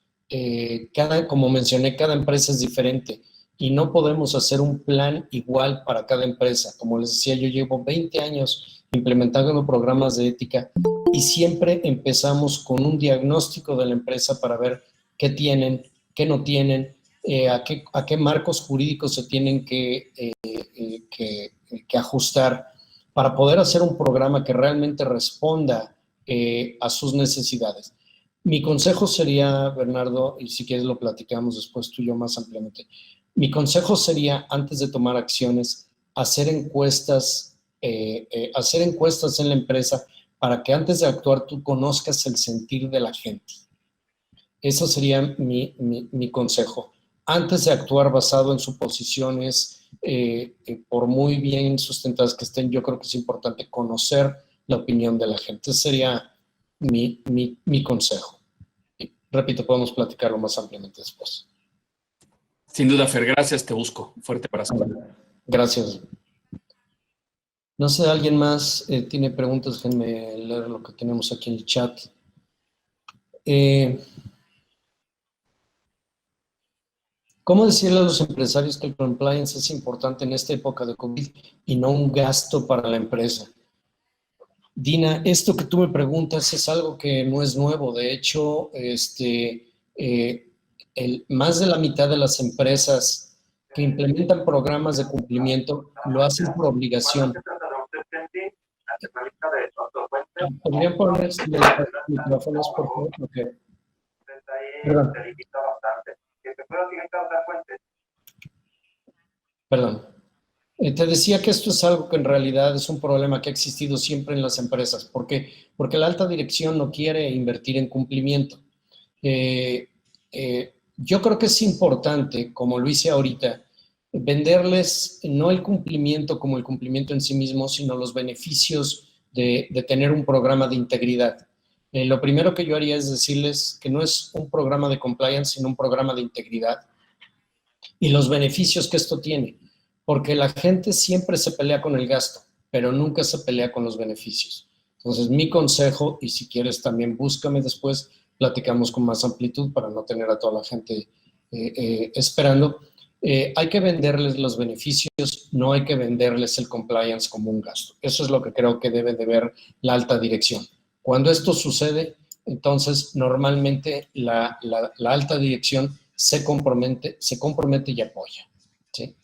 Como mencioné, cada empresa es diferente y no podemos hacer un plan igual para cada empresa. Como les decía, yo llevo 20 años implementando programas de ética y siempre empezamos con un diagnóstico de la empresa para ver qué tienen, qué no tienen, a qué marcos jurídicos se tienen que ajustar para poder hacer un programa que realmente responda a sus necesidades. Mi consejo sería, Bernardo, y si quieres lo platicamos después tú y yo más ampliamente, mi consejo sería, antes de tomar acciones, hacer encuestas en la empresa para que antes de actuar tú conozcas el sentir de la gente. Eso sería mi consejo. Antes de actuar basado en suposiciones, por muy bien sustentadas que estén, yo creo que es importante conocer la opinión de la gente. Ese sería mi consejo. Y, repito, podemos platicarlo más ampliamente después. Sin duda, Fer, gracias, te busco. Fuerte abrazo. Gracias. No sé, ¿alguien más tiene preguntas? Déjenme leer lo que tenemos aquí en el chat. ¿Cómo decirle a los empresarios que el compliance es importante en esta época de COVID y no un gasto para la empresa? Dina, esto que tú me preguntas es algo que no es nuevo. De hecho, más de la mitad de las empresas que implementan programas de cumplimiento lo hacen por obligación. ¿Podrían poner los micrófonos, por favor? Okay. Perdón. Te decía que esto es algo que en realidad es un problema que ha existido siempre en las empresas. ¿Por qué? Porque la alta dirección no quiere invertir en cumplimiento. Yo creo que es importante, como lo hice ahorita, venderles no el cumplimiento como el cumplimiento en sí mismo, sino los beneficios de tener un programa de integridad. Lo primero que yo haría es decirles que no es un programa de compliance, sino un programa de integridad y los beneficios que esto tiene, porque la gente siempre se pelea con el gasto, pero nunca se pelea con los beneficios. Entonces, mi consejo, y si quieres también búscame después, platicamos con más amplitud para no tener a toda la gente esperando. Hay que venderles los beneficios, no hay que venderles el compliance como un gasto. Eso es lo que creo que debe de ver la alta dirección. Cuando esto sucede, entonces normalmente la alta dirección se compromete y apoya, ¿sí?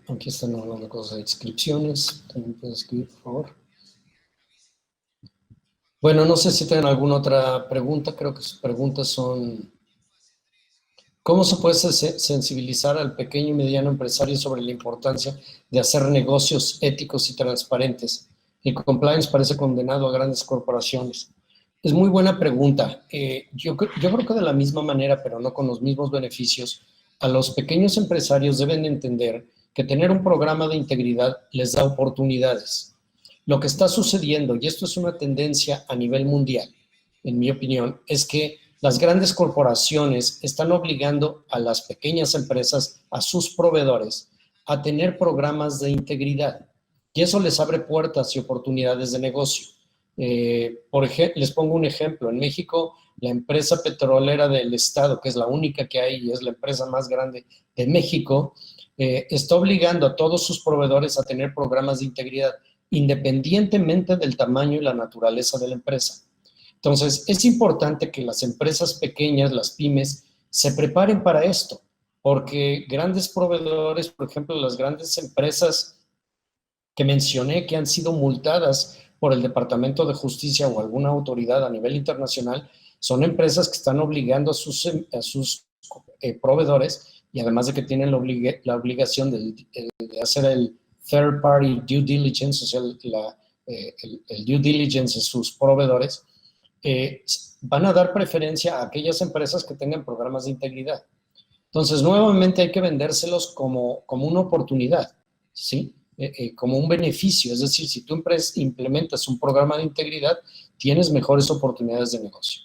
Aquí están hablando cosas de inscripciones. También puedes escribir, por favor. Bueno, no sé si tienen alguna otra pregunta. Creo que sus preguntas son: ¿cómo se puede sensibilizar al pequeño y mediano empresario sobre la importancia de hacer negocios éticos y transparentes? El compliance parece condenado a grandes corporaciones. Es muy buena pregunta. Yo creo que de la misma manera, pero no con los mismos beneficios, a los pequeños empresarios deben entender que tener un programa de integridad les da oportunidades. Lo que está sucediendo, y esto es una tendencia a nivel mundial, en mi opinión, es que las grandes corporaciones están obligando a las pequeñas empresas, a sus proveedores, a tener programas de integridad. Y eso les abre puertas y oportunidades de negocio. Por ejemplo, les pongo un ejemplo. En México, la empresa petrolera del Estado, que es la única que hay y es la empresa más grande de México, está obligando a todos sus proveedores a tener programas de integridad, independientemente del tamaño y la naturaleza de la empresa. Entonces, es importante que las empresas pequeñas, las pymes, se preparen para esto, porque grandes proveedores, por ejemplo, las grandes empresas que mencioné que han sido multadas por el Departamento de Justicia o alguna autoridad a nivel internacional, son empresas que están obligando a sus proveedores, y además de que tienen la obligación de hacer el third party due diligence, o sea, el due diligence de sus proveedores, van a dar preferencia a aquellas empresas que tengan programas de integridad. Entonces, nuevamente hay que vendérselos como una oportunidad, ¿sí? Como un beneficio. Es decir, si tú implementas un programa de integridad, tienes mejores oportunidades de negocio.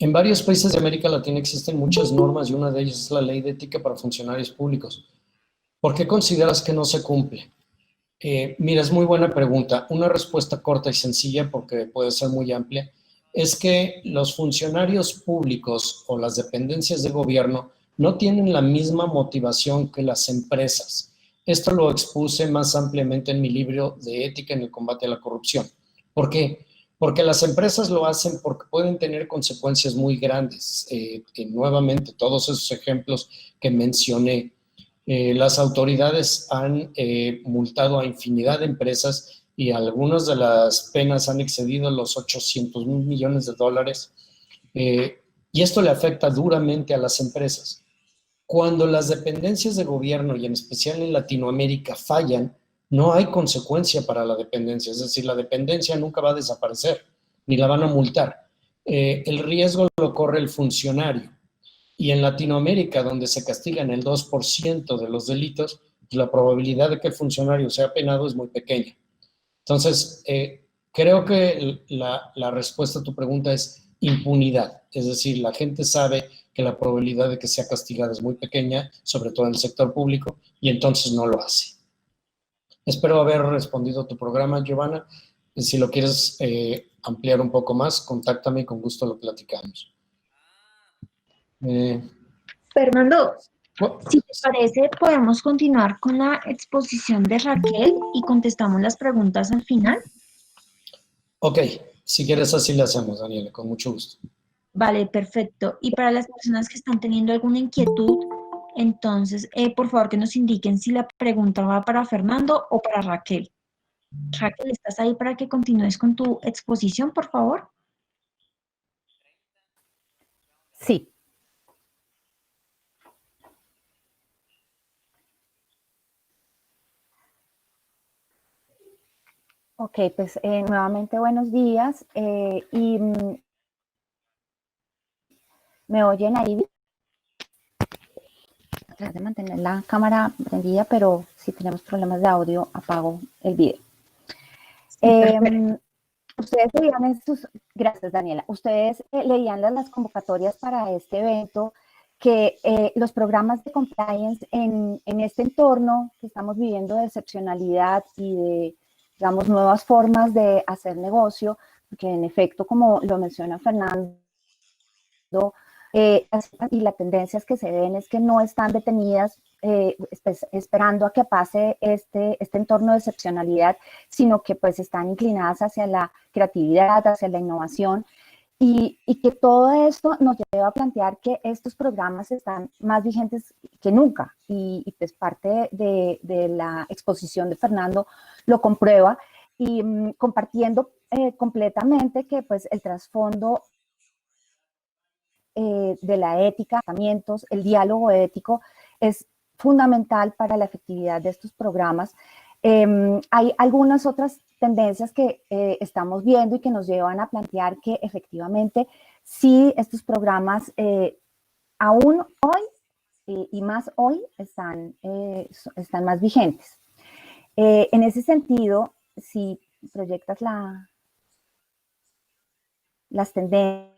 En varios países de América Latina existen muchas normas y una de ellas es la Ley de Ética para Funcionarios Públicos. ¿Por qué consideras que no se cumple? Mira, es muy buena pregunta. Una respuesta corta y sencilla, porque puede ser muy amplia, es que los funcionarios públicos o las dependencias de gobierno no tienen la misma motivación que las empresas. Esto lo expuse más ampliamente en mi libro de Ética en el Combate a la Corrupción. ¿Por qué? Porque las empresas lo hacen porque pueden tener consecuencias muy grandes. Nuevamente, todos esos ejemplos que mencioné, las autoridades han multado a infinidad de empresas y algunas de las penas han excedido los 800 mil millones de dólares. Y esto le afecta duramente a las empresas. Cuando las dependencias de gobierno, y en especial en Latinoamérica, fallan, no hay consecuencia para la dependencia. Es decir, la dependencia nunca va a desaparecer, ni la van a multar. El riesgo lo corre el funcionario. Y en Latinoamérica, donde se castigan el 2% de los delitos, la probabilidad de que el funcionario sea penado es muy pequeña. Entonces, creo que la respuesta a tu pregunta es impunidad. Es decir, la gente sabe que la probabilidad de que sea castigada es muy pequeña, sobre todo en el sector público, y entonces no lo hace. Espero haber respondido a tu programa, Giovanna. Si lo quieres ampliar un poco más, contáctame y con gusto lo platicamos. Fernando, si te parece, podemos continuar con la exposición de Raquel y contestamos las preguntas al final. Ok, si quieres así le hacemos, Daniela, con mucho gusto. Vale, perfecto. Y para las personas que están teniendo alguna inquietud, entonces, por favor, que nos indiquen si la pregunta va para Fernando o para Raquel. Raquel, ¿estás ahí para que continúes con tu exposición, por favor? Sí. Ok, pues nuevamente buenos días. ¿Me oyen ahí? Tratar de mantener la cámara prendida, pero si tenemos problemas de audio, apago el video. Ustedes leían estos, gracias Daniela, ustedes leían las convocatorias para este evento, que los programas de compliance en este entorno que estamos viviendo de excepcionalidad y de, digamos, nuevas formas de hacer negocio, porque en efecto, como lo menciona Fernando, y las tendencias que se ven es que no están detenidas esperando a que pase este entorno de excepcionalidad, sino que pues están inclinadas hacia la creatividad, hacia la innovación, y que todo esto nos lleva a plantear que estos programas están más vigentes que nunca, y pues parte de la exposición de Fernando lo comprueba, y compartiendo completamente que pues el trasfondo de la ética, el diálogo ético es fundamental para la efectividad de estos programas. Hay algunas otras tendencias que estamos viendo y que nos llevan a plantear que efectivamente sí estos programas aún hoy y más hoy están más vigentes. En ese sentido, si proyectas las tendencias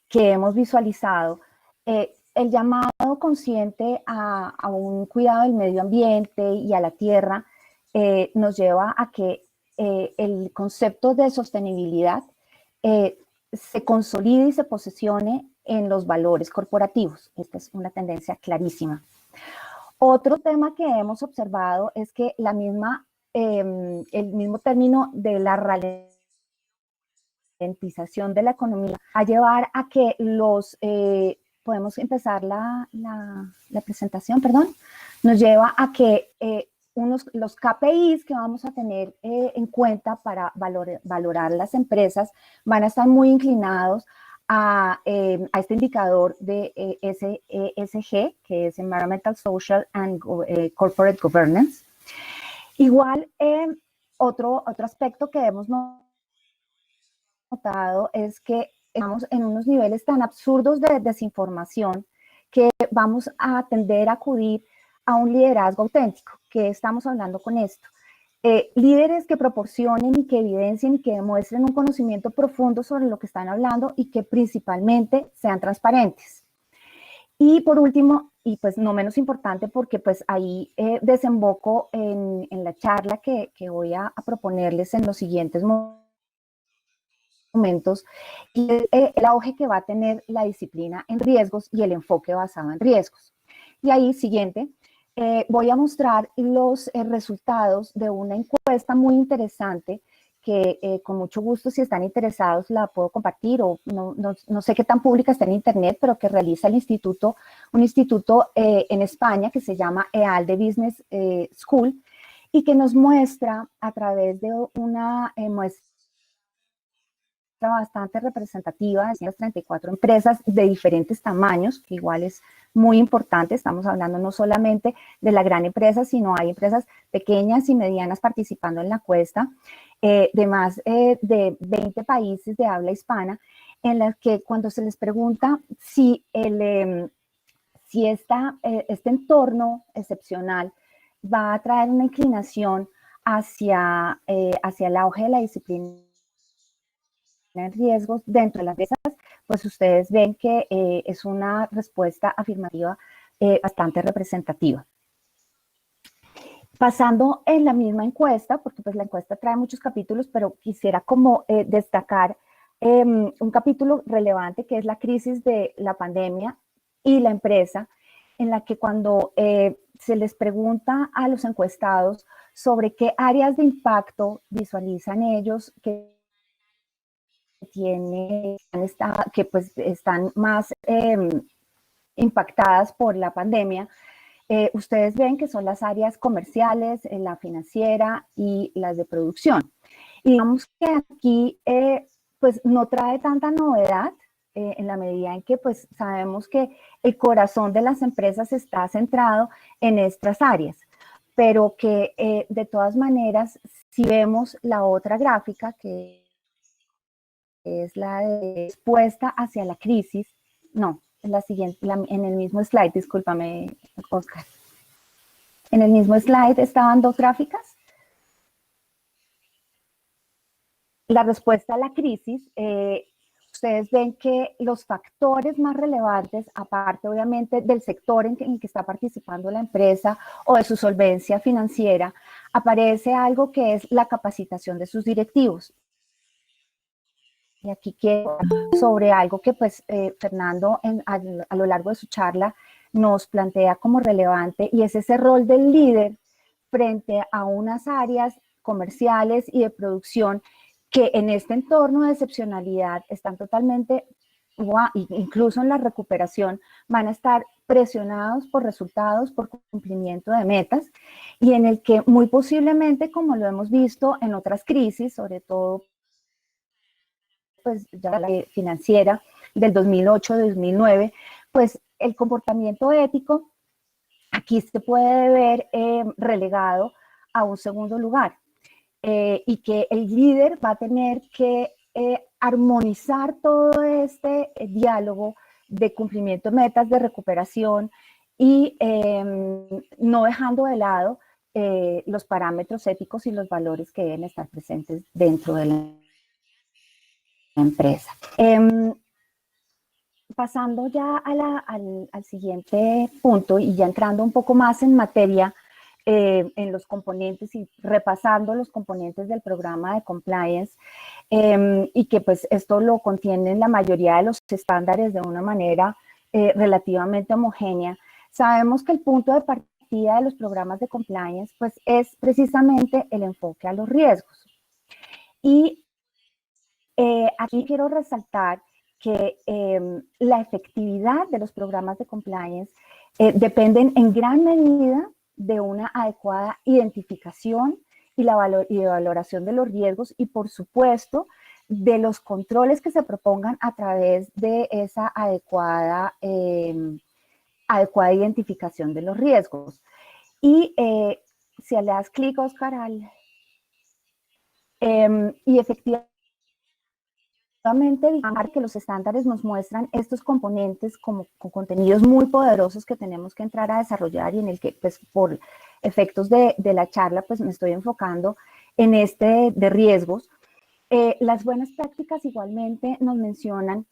que hemos visualizado, el llamado consciente a un cuidado del medio ambiente y a la tierra nos lleva a que el concepto de sostenibilidad se consolide y se posesione en los valores corporativos. Esta es una tendencia clarísima. Otro tema que hemos observado es que el mismo término de la ralentización de la economía a llevar a que podemos empezar la presentación, perdón, nos lleva a que los KPIs que vamos a tener en cuenta para valorar las empresas van a estar muy inclinados a este indicador de ESG, que es Environmental, Social and Corporate Governance. Igual, otro aspecto que hemos notado es que estamos en unos niveles tan absurdos de desinformación que vamos a tender a acudir a un liderazgo auténtico. ¿Qué estamos hablando con esto? Líderes que proporcionen y que evidencien y que demuestren un conocimiento profundo sobre lo que están hablando y que principalmente sean transparentes. Y por último, y pues no menos importante, porque pues ahí desemboco en la charla que voy a proponerles en los siguientes momentos, y el auge que va a tener la disciplina en riesgos y el enfoque basado en riesgos. Y ahí, siguiente, voy a mostrar los resultados de una encuesta muy interesante que con mucho gusto, si están interesados, la puedo compartir, o no sé qué tan pública está en internet, pero que realiza un instituto en España que se llama EALDE Business School, y que nos muestra a través de una muestra bastante representativa de 134 empresas de diferentes tamaños, que igual es muy importante. Estamos hablando no solamente de la gran empresa, sino hay empresas pequeñas y medianas participando en la encuesta, de más de 20 países de habla hispana, en las que cuando se les pregunta si este entorno excepcional va a traer una inclinación hacia el auge de la disciplina en riesgos dentro de las empresas, pues ustedes ven que es una respuesta afirmativa bastante representativa. Pasando en la misma encuesta, porque pues la encuesta trae muchos capítulos, pero quisiera como destacar un capítulo relevante, que es la crisis de la pandemia y la empresa, en la que cuando se les pregunta a los encuestados sobre qué áreas de impacto visualizan ellos que pues están más impactadas por la pandemia, ustedes ven que son las áreas comerciales, la financiera y las de producción. Y digamos que aquí pues no trae tanta novedad en la medida en que pues sabemos que el corazón de las empresas está centrado en estas áreas, pero que de todas maneras, si vemos la otra gráfica, que es la de respuesta hacia la crisis, no, es la siguiente, en el mismo slide, discúlpame, Oscar. En el mismo slide estaban dos gráficas. la respuesta a la crisis, ustedes ven que los factores más relevantes, aparte obviamente del sector en el que está participando la empresa o de su solvencia financiera, aparece algo que es la capacitación de sus directivos. Y aquí quiero sobre algo que pues Fernando a lo largo de su charla nos plantea como relevante, y es ese rol del líder frente a unas áreas comerciales y de producción que en este entorno de excepcionalidad están totalmente, incluso en la recuperación, van a estar presionados por resultados, por cumplimiento de metas, y en el que muy posiblemente, como lo hemos visto en otras crisis, sobre todo pues ya la financiera del 2008-2009, pues el comportamiento ético aquí se puede ver relegado a un segundo lugar, y que el líder va a tener que armonizar todo este diálogo de cumplimiento de metas, de recuperación, y no dejando de lado los parámetros éticos y los valores que deben estar presentes dentro de la empresa. Pasando ya al siguiente punto y ya entrando un poco más en materia, en los componentes y repasando los componentes del programa de compliance, y que pues esto lo contienen la mayoría de los estándares de una manera relativamente homogénea. Sabemos que el punto de partida de los programas de compliance pues es precisamente el enfoque a los riesgos. Y aquí quiero resaltar que la efectividad de los programas de compliance dependen en gran medida de una adecuada identificación y valoración de los riesgos, y por supuesto de los controles que se propongan a través de esa adecuada identificación de los riesgos. Y si le das clic, Oscar, y efectivamente que los estándares nos muestran estos componentes como con contenidos muy poderosos que tenemos que entrar a desarrollar, y en el que pues por efectos de la charla pues me estoy enfocando en este de riesgos. Las buenas prácticas igualmente nos mencionan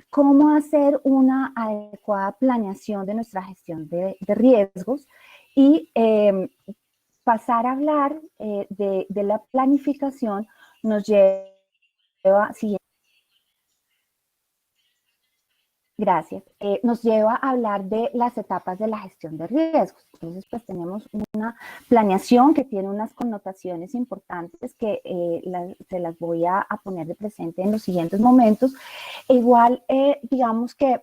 cómo hacer una adecuada planeación de nuestra gestión de riesgos, y pasar a hablar de la planificación nos lleva nos lleva a hablar de las etapas de la gestión de riesgos. Entonces, pues tenemos una planeación que tiene unas connotaciones importantes que se las voy a poner de presente en los siguientes momentos. E igual, digamos que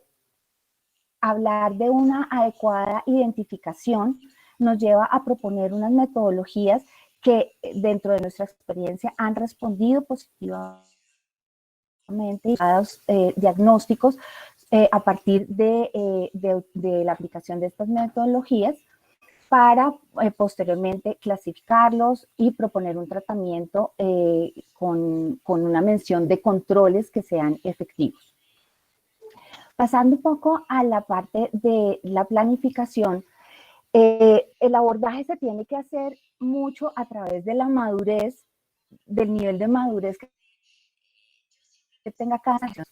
hablar de una adecuada identificación nos lleva a proponer unas metodologías que dentro de nuestra experiencia han respondido positivamente a diagnósticos a partir de la aplicación de estas metodologías, para posteriormente clasificarlos y proponer un tratamiento con una mención de controles que sean efectivos. Pasando un poco a la parte de la planificación, el abordaje se tiene que hacer mucho a través de la madurez, del nivel de madurez que tenga cada nación.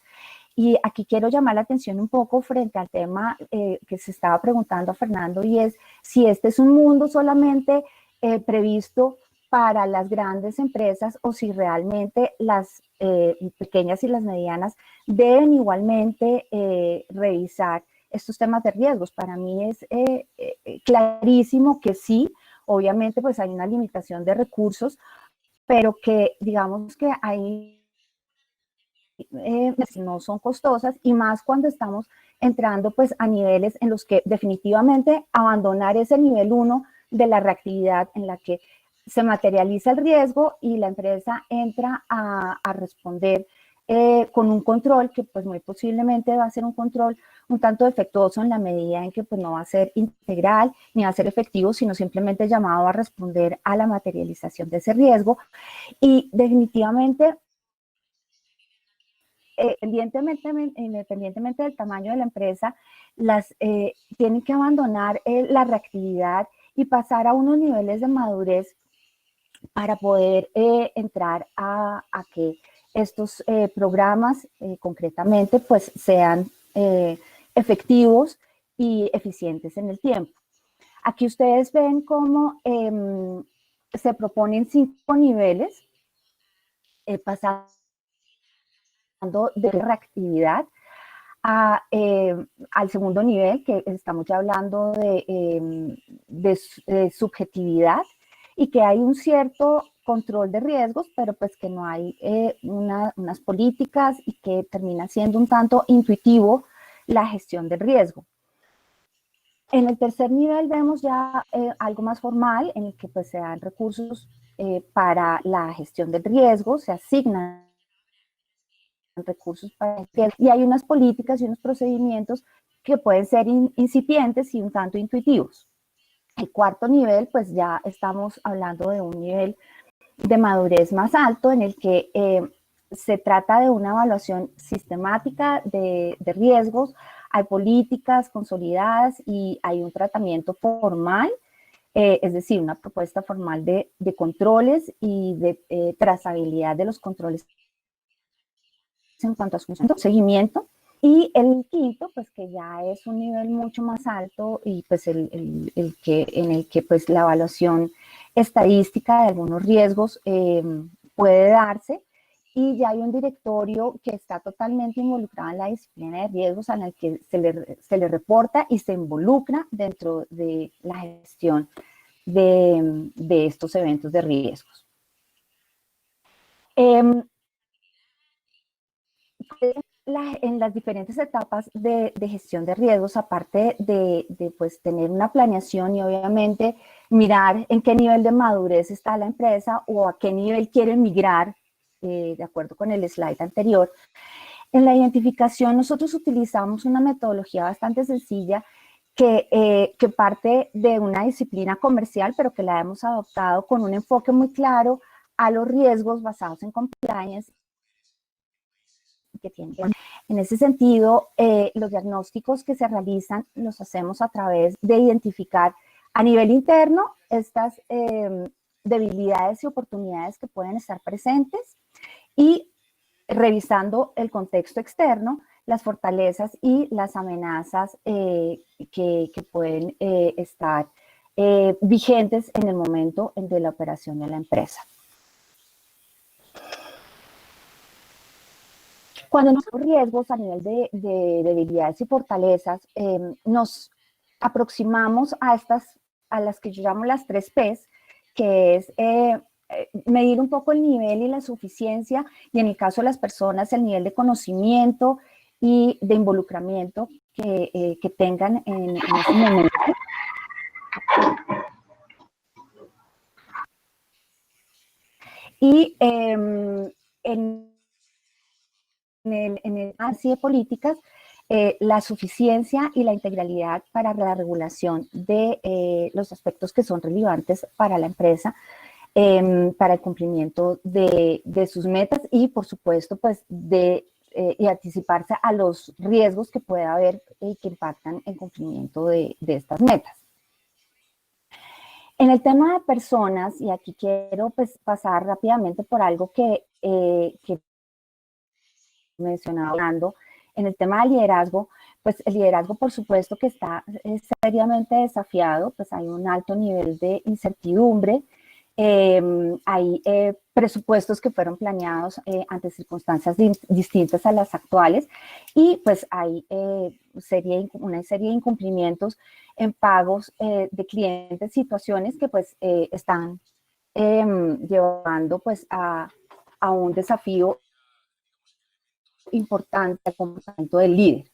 Y aquí quiero llamar la atención un poco frente al tema que se estaba preguntando a Fernando, y es si este es un mundo solamente previsto para las grandes empresas, o si realmente las pequeñas y las medianas deben igualmente revisar estos temas de riesgos. Para mí es clarísimo que sí. Obviamente pues hay una limitación de recursos, pero que digamos que hay no son costosas, y más cuando estamos entrando pues a niveles en los que definitivamente abandonar ese nivel 1 de la reactividad, en la que se materializa el riesgo y la empresa entra a responder con un control que pues muy posiblemente va a ser un control un tanto defectuoso, en la medida en que pues no va a ser integral ni va a ser efectivo, sino simplemente llamado a responder a la materialización de ese riesgo. Y definitivamente independientemente del tamaño de la empresa, tienen que abandonar la reactividad y pasar a unos niveles de madurez para poder entrar a que estos programas concretamente pues sean efectivos y eficientes en el tiempo. Aquí ustedes ven cómo se proponen 5 niveles, pasando de reactividad al segundo nivel, que estamos ya hablando de subjetividad, y que hay un cierto control de riesgos, pero pues que no hay unas políticas y que termina siendo un tanto intuitivo la gestión del riesgo. En el tercer nivel vemos ya algo más formal, en el que pues se dan recursos para la gestión del riesgo, se asignan recursos para y hay unas políticas y unos procedimientos que pueden ser incipientes y un tanto intuitivos. El cuarto nivel, pues ya estamos hablando de un nivel de madurez más alto en el que se trata de una evaluación sistemática de riesgos, hay políticas consolidadas y hay un tratamiento formal, es decir, una propuesta formal de controles y de trazabilidad de los controles en cuanto a su seguimiento. Y el quinto, pues que ya es un nivel mucho más alto y pues en el que pues la evaluación estadística de algunos riesgos puede darse, y ya hay un directorio que está totalmente involucrado en la disciplina de riesgos, en el que se le reporta y se involucra dentro de la gestión de estos eventos de riesgos. En las diferentes etapas de gestión de riesgos, aparte de pues, tener una planeación y obviamente mirar en qué nivel de madurez está la empresa o a qué nivel quieren migrar, de acuerdo con el slide anterior, en la identificación nosotros utilizamos una metodología bastante sencilla que parte de una disciplina comercial, pero que la hemos adoptado con un enfoque muy claro a los riesgos basados en compliance que tienen. En ese sentido, los diagnósticos que se realizan los hacemos a través de identificar a nivel interno estas debilidades y oportunidades que pueden estar presentes, y revisando el contexto externo, las fortalezas y las amenazas que pueden estar vigentes en el momento de la operación de la empresa. Cuando nos riesgos a nivel de debilidades y fortalezas, nos aproximamos a las que yo llamo las 3 Ps, que es medir un poco el nivel y la suficiencia, y en el caso de las personas, el nivel de conocimiento y de involucramiento que tengan en ese momento. Y en el ANSI de políticas, la suficiencia y la integralidad para la regulación de los aspectos que son relevantes para la empresa, para el cumplimiento de sus metas y, por supuesto, pues y anticiparse a los riesgos que pueda haber y que impactan el cumplimiento de estas metas. En el tema de personas, y aquí quiero pues pasar rápidamente por algo que mencionaba hablando, en el tema del liderazgo, pues el liderazgo por supuesto que está seriamente desafiado, pues hay un alto nivel de incertidumbre, hay presupuestos que fueron planeados ante circunstancias distintas a las actuales, y pues hay una serie de incumplimientos en pagos de clientes, situaciones que pues están llevando pues a un desafío importante al comportamiento del líder.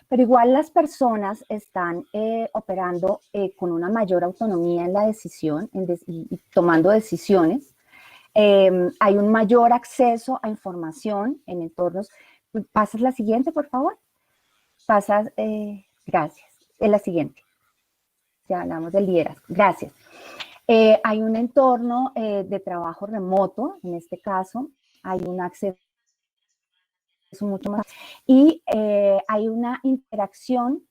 Pero igual las personas están operando con una mayor autonomía en la decisión y tomando decisiones. Hay un mayor acceso a información en entornos. ¿Pasas la siguiente, por favor? Pasas, gracias. Es la siguiente. Ya hablamos del liderazgo. Gracias. Hay un entorno de trabajo remoto, en este caso. Hay un acceso mucho más, y hay una interacción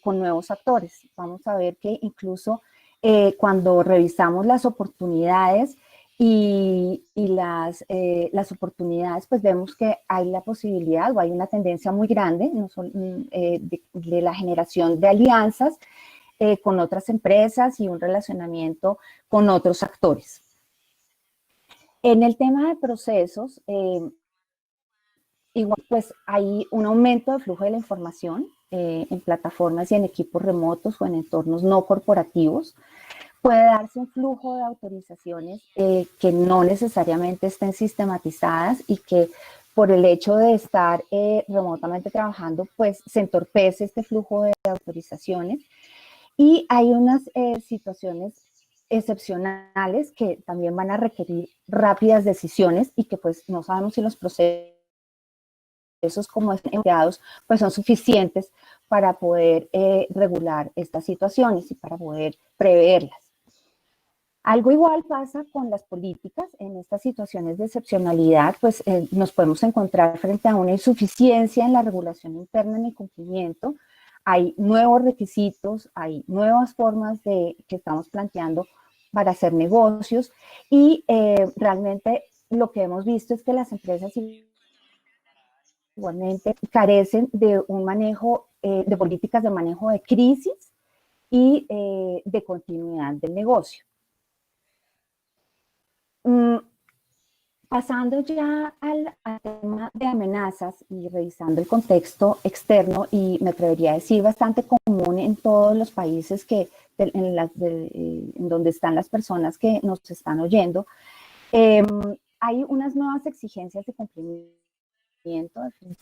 con nuevos actores. Vamos a ver que incluso cuando revisamos las oportunidades y las oportunidades, pues vemos que hay la posibilidad o hay una tendencia muy grande no solo, de la generación de alianzas con otras empresas y un relacionamiento con otros actores. En el tema de procesos, igual pues hay un aumento de flujo de la información en plataformas y en equipos remotos o en entornos no corporativos. Puede darse un flujo de autorizaciones que no necesariamente estén sistematizadas y que por el hecho de estar remotamente trabajando, pues se entorpece este flujo de autorizaciones. Y hay unas situaciones excepcionales que también van a requerir rápidas decisiones y que pues no sabemos si los procesos como empleados pues son suficientes para poder regular estas situaciones y para poder preverlas. Algo igual pasa con las políticas. En estas situaciones de excepcionalidad, pues nos podemos encontrar frente a una insuficiencia en la regulación interna en el cumplimiento. Hay nuevos requisitos, hay nuevas formas que estamos planteando para hacer negocios y realmente lo que hemos visto es que las empresas igualmente carecen de un manejo, de políticas de manejo de crisis y de continuidad del negocio. Pasando ya al tema de amenazas y revisando el contexto externo, y me atrevería a decir bastante común en todos los países en donde están las personas que nos están oyendo, hay unas nuevas exigencias de cumplimiento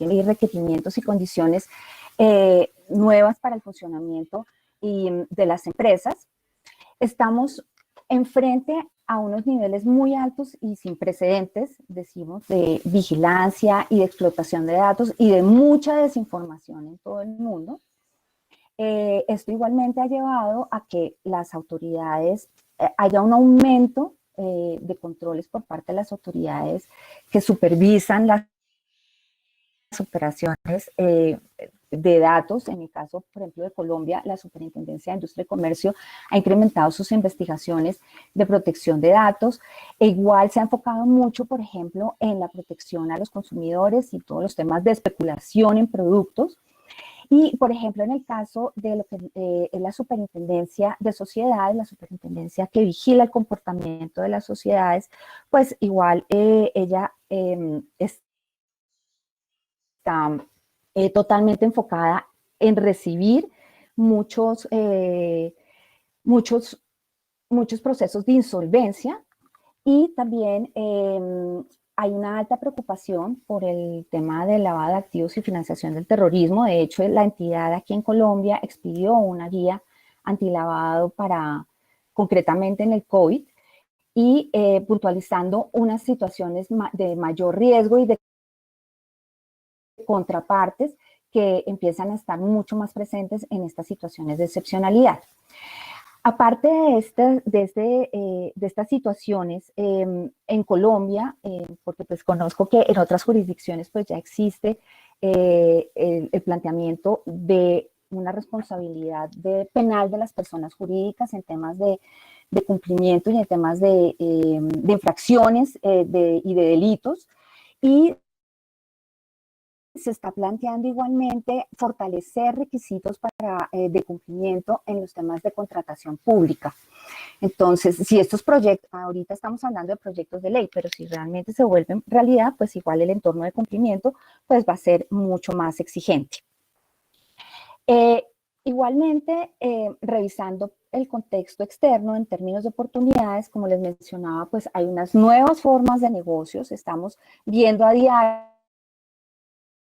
y requerimientos y condiciones nuevas para el funcionamiento de las empresas. Estamos enfrente a unos niveles muy altos y sin precedentes, decimos, de vigilancia y de explotación de datos y de mucha desinformación en todo el mundo. Esto igualmente ha llevado a que las autoridades, haya un aumento de controles por parte de las autoridades que supervisan las operaciones de datos. En mi caso, por ejemplo, de Colombia, la Superintendencia de Industria y Comercio ha incrementado sus investigaciones de protección de datos e igual se ha enfocado mucho, por ejemplo, en la protección a los consumidores y todos los temas de especulación en productos. Y, por ejemplo, en el caso de lo que es la Superintendencia de Sociedades, la superintendencia que vigila el comportamiento de las sociedades, pues igual ella está totalmente enfocada en recibir muchos procesos de insolvencia y también hay una alta preocupación por el tema del lavado de activos y financiación del terrorismo. De hecho, la entidad aquí en Colombia expidió una guía antilavado concretamente en el COVID y puntualizando unas situaciones de mayor riesgo y de contrapartes que empiezan a estar mucho más presentes en estas situaciones de excepcionalidad. Aparte de estas situaciones, en Colombia, porque pues conozco que en otras jurisdicciones pues ya existe el planteamiento de una responsabilidad penal de las personas jurídicas en temas de cumplimiento y en temas de infracciones y de delitos, y se está planteando igualmente fortalecer requisitos de cumplimiento en los temas de contratación pública. Entonces, si estos proyectos, ahorita estamos hablando de proyectos de ley, pero si realmente se vuelven realidad, pues igual el entorno de cumplimiento pues va a ser mucho más exigente. Igualmente, revisando el contexto externo en términos de oportunidades, como les mencionaba, pues hay unas nuevas formas de negocios. Estamos viendo a diario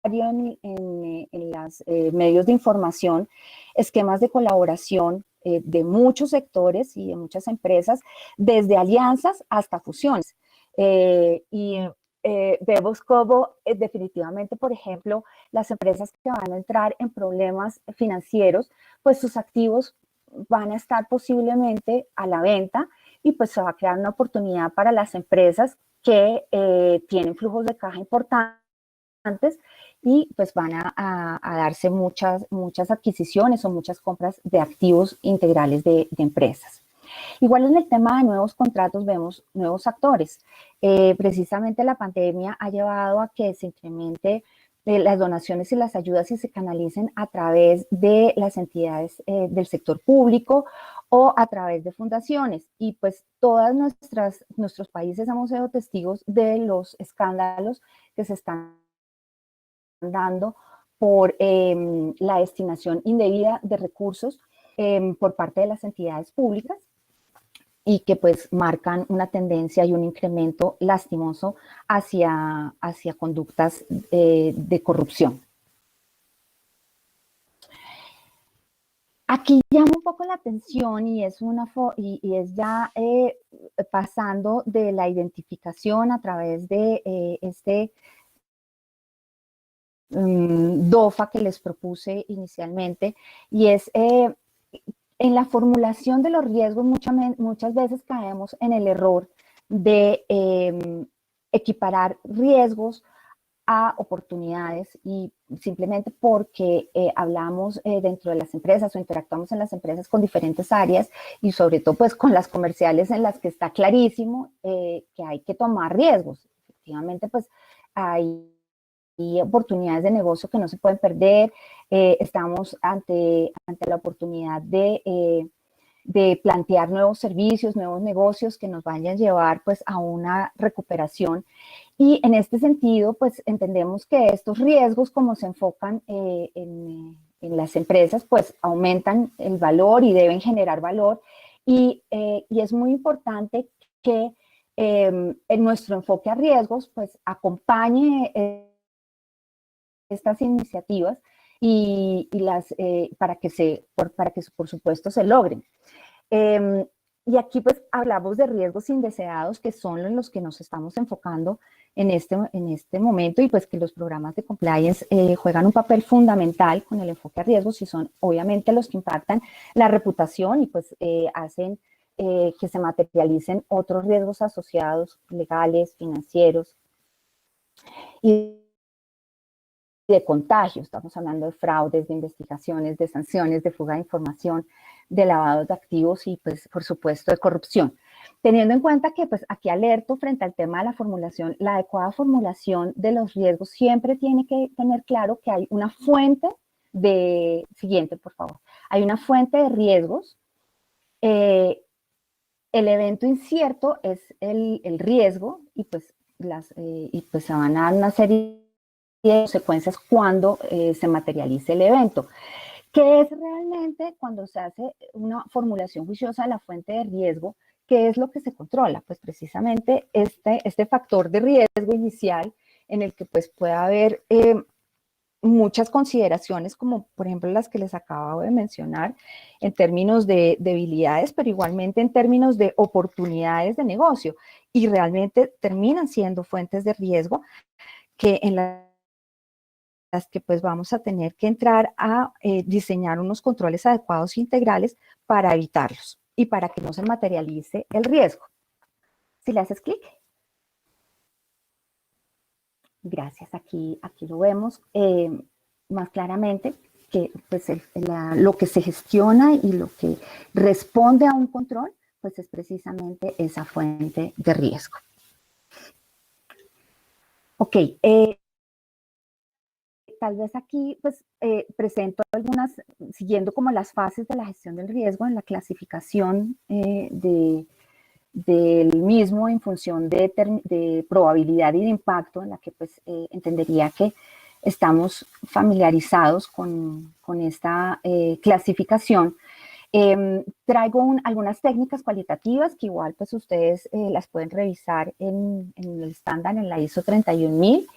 en los medios de información esquemas de colaboración de muchos sectores y de muchas empresas, desde alianzas hasta fusiones. Vemos cómo definitivamente, por ejemplo, las empresas que van a entrar en problemas financieros, pues sus activos van a estar posiblemente a la venta y pues se va a crear una oportunidad para las empresas que tienen flujos de caja importantes y pues van a darse muchas adquisiciones o muchas compras de activos integrales de empresas. Igual en el tema de nuevos contratos vemos nuevos actores. Precisamente la pandemia ha llevado a que se incremente las donaciones y las ayudas y se canalicen a través de las entidades del sector público o a través de fundaciones. Y pues todas nuestros países hemos sido testigos de los escándalos que se están dando por la destinación indebida de recursos por parte de las entidades públicas y que pues marcan una tendencia y un incremento lastimoso hacia conductas de corrupción. Aquí llama un poco la atención y es ya pasando de la identificación a través de este DOFA que les propuse inicialmente, y es en la formulación de los riesgos muchas veces caemos en el error de equiparar riesgos a oportunidades, y simplemente porque hablamos dentro de las empresas o interactuamos en las empresas con diferentes áreas y sobre todo pues con las comerciales en las que está clarísimo que hay que tomar riesgos. Efectivamente pues hay oportunidades de negocio que no se pueden perder, estamos ante la oportunidad de plantear nuevos servicios, nuevos negocios que nos vayan a llevar pues a una recuperación. Y en este sentido, pues entendemos que estos riesgos, como se enfocan en las empresas, pues aumentan el valor y deben generar valor. Y es muy importante que en nuestro enfoque a riesgos, pues acompañe estas iniciativas y para que por supuesto se logren. Y aquí pues hablamos de riesgos indeseados, que son en los que nos estamos enfocando en este momento, y pues que los programas de compliance juegan un papel fundamental con el enfoque a riesgos, y son obviamente los que impactan la reputación y pues hacen que se materialicen otros riesgos asociados, legales, financieros y de contagio. Estamos hablando de fraudes, de investigaciones, de sanciones, de fuga de información, de lavado de activos y pues por supuesto de corrupción. Teniendo en cuenta que pues aquí alerto frente al tema de la formulación, la adecuada formulación de los riesgos siempre tiene que tener claro que hay una fuente siguiente por favor, hay una fuente de riesgos. El evento incierto es el riesgo, y pues se van a dar una serie de consecuencias cuando se materialice el evento. ¿Qué es realmente cuando se hace una formulación juiciosa de la fuente de riesgo? ¿Qué es lo que se controla? Pues precisamente este factor de riesgo inicial, en el que pues puede haber muchas consideraciones, como por ejemplo las que les acabo de mencionar, en términos de debilidades, pero igualmente en términos de oportunidades de negocio, y realmente terminan siendo fuentes de riesgo que en las que pues vamos a tener que entrar a diseñar unos controles adecuados e integrales para evitarlos y para que no se materialice el riesgo. Si le haces clic. Gracias, aquí lo vemos más claramente, que pues lo que se gestiona y lo que responde a un control, pues es precisamente esa fuente de riesgo. Ok, tal vez aquí pues presento algunas, siguiendo como las fases de la gestión del riesgo en la clasificación del mismo en función de probabilidad y de impacto, en la que pues entendería que estamos familiarizados con esta clasificación. Traigo algunas técnicas cualitativas que igual pues ustedes las pueden revisar en el estándar, en la ISO 31000.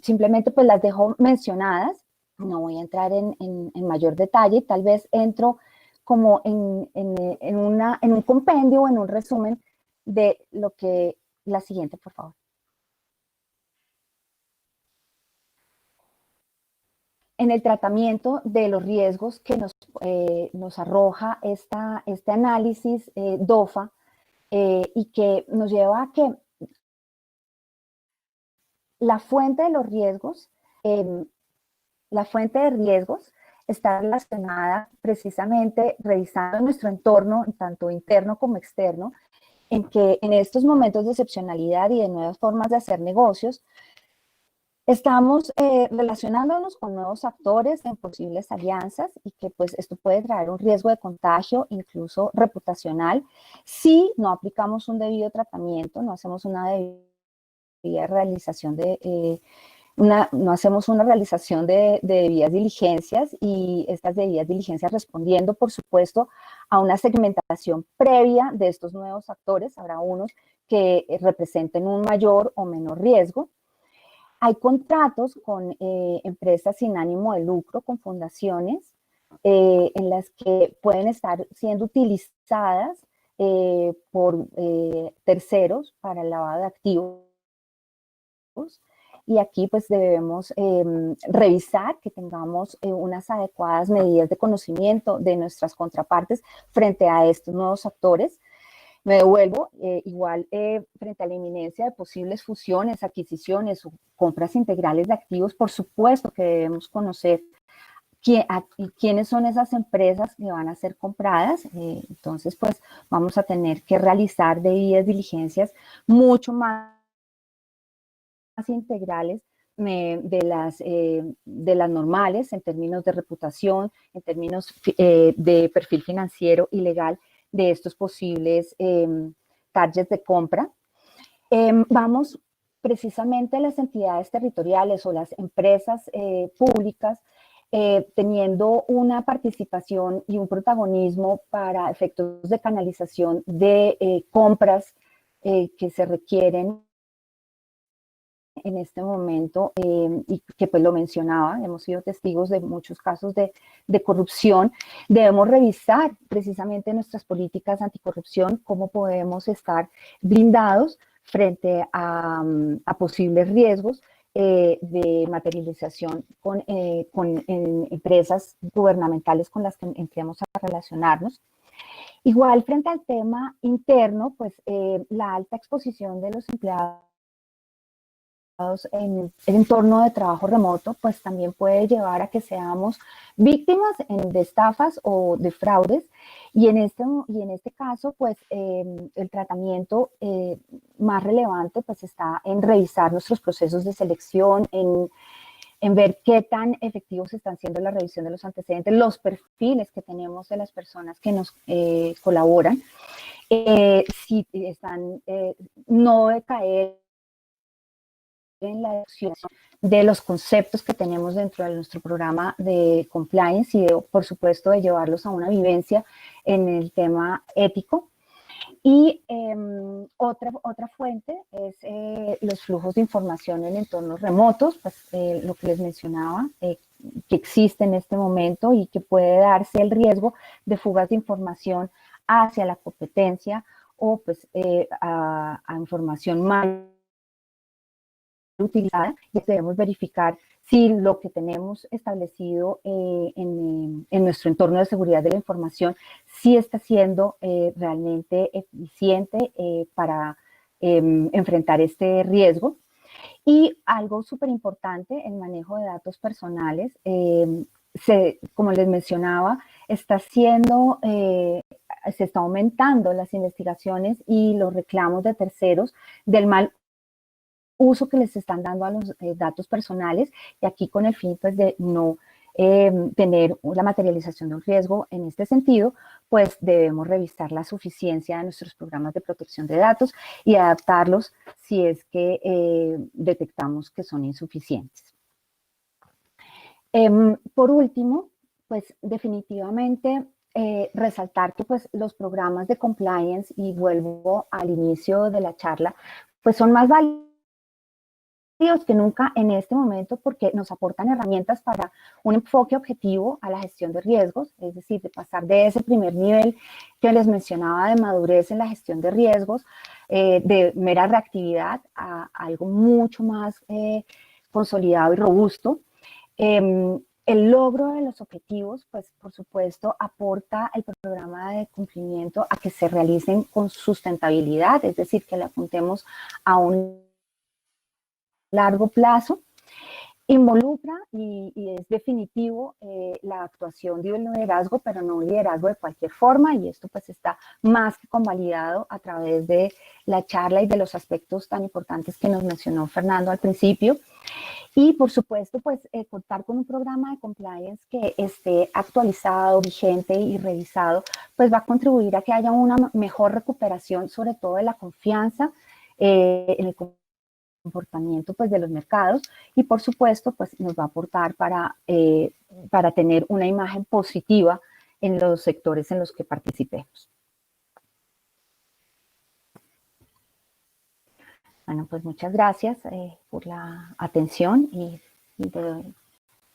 Simplemente pues las dejo mencionadas, no voy a entrar en mayor detalle, tal vez entro como en un compendio o en un resumen de lo que, la siguiente por favor. En el tratamiento de los riesgos que nos arroja este análisis DOFA y que nos lleva a que la fuente de los riesgos, la fuente de riesgos está relacionada precisamente revisando nuestro entorno, tanto interno como externo, en que en estos momentos de excepcionalidad y de nuevas formas de hacer negocios, estamos relacionándonos con nuevos actores en posibles alianzas y que pues esto puede traer un riesgo de contagio, incluso reputacional, si no aplicamos un debido tratamiento, no hacemos una debida realización no hacemos una realización de debidas diligencias, y estas debidas diligencias respondiendo, por supuesto, a una segmentación previa de estos nuevos actores. Habrá unos que representen un mayor o menor riesgo. Hay contratos con empresas sin ánimo de lucro, con fundaciones, en las que pueden estar siendo utilizadas por terceros para el lavado de activos. Y aquí pues debemos revisar que tengamos unas adecuadas medidas de conocimiento de nuestras contrapartes frente a estos nuevos actores. Me devuelvo, igual frente a la inminencia de posibles fusiones, adquisiciones o compras integrales de activos, por supuesto que debemos conocer quiénes son esas empresas que van a ser compradas. Entonces pues vamos a tener que realizar debidas diligencias mucho más integrales de las normales en términos de reputación, en términos de perfil financiero y legal de estos posibles targets de compra. Vamos precisamente a las entidades territoriales o las empresas públicas teniendo una participación y un protagonismo para efectos de canalización de compras que se requieren en este momento, y que pues lo mencionaba, hemos sido testigos de muchos casos de corrupción. Debemos revisar precisamente nuestras políticas anticorrupción, cómo podemos estar blindados frente a posibles riesgos de materialización con empresas gubernamentales con las que entremos a relacionarnos. Igual, frente al tema interno, pues la alta exposición de los empleados en el entorno de trabajo remoto, pues también puede llevar a que seamos víctimas de estafas o de fraudes, y en este caso, pues el tratamiento más relevante pues está en revisar nuestros procesos de selección, en ver qué tan efectivos están siendo la revisión de los antecedentes, los perfiles que tenemos de las personas que nos colaboran, si están, no decaer en la adopción de los conceptos que tenemos dentro de nuestro programa de compliance y por supuesto de llevarlos a una vivencia en el tema ético. Y otra fuente es los flujos de información en entornos remotos, pues lo que les mencionaba, que existe en este momento y que puede darse el riesgo de fugas de información hacia la competencia o pues a información mal utilizada, y debemos verificar si lo que tenemos establecido en nuestro entorno de seguridad de la información sí está siendo realmente eficiente para enfrentar este riesgo. Y algo súper importante, el manejo de datos personales. Como les mencionaba, se está aumentando las investigaciones y los reclamos de terceros del mal uso que les están dando a los datos personales, y aquí con el fin pues de no tener la materialización de un riesgo en este sentido, pues debemos revisar la suficiencia de nuestros programas de protección de datos y adaptarlos si es que detectamos que son insuficientes. Por último, pues definitivamente resaltar que pues los programas de compliance, y vuelvo al inicio de la charla, pues son más válidos que nunca en este momento, porque nos aportan herramientas para un enfoque objetivo a la gestión de riesgos, es decir, de pasar de ese primer nivel que les mencionaba de madurez en la gestión de riesgos, de mera reactividad, a algo mucho más consolidado y robusto. El logro de los objetivos, pues por supuesto, aporta el programa de cumplimiento a que se realicen con sustentabilidad, es decir, que le apuntemos a un largo plazo. involucra y es definitivo la actuación de un liderazgo, pero no un liderazgo de cualquier forma, y esto pues está más que convalidado a través de la charla y de los aspectos tan importantes que nos mencionó Fernando al principio. Y por supuesto, pues contar con un programa de compliance que esté actualizado, vigente y revisado, pues va a contribuir a que haya una mejor recuperación, sobre todo de la confianza en el comportamiento pues, de los mercados, y por supuesto pues, nos va a aportar para tener una imagen positiva en los sectores en los que participemos. Bueno, pues muchas gracias por la atención y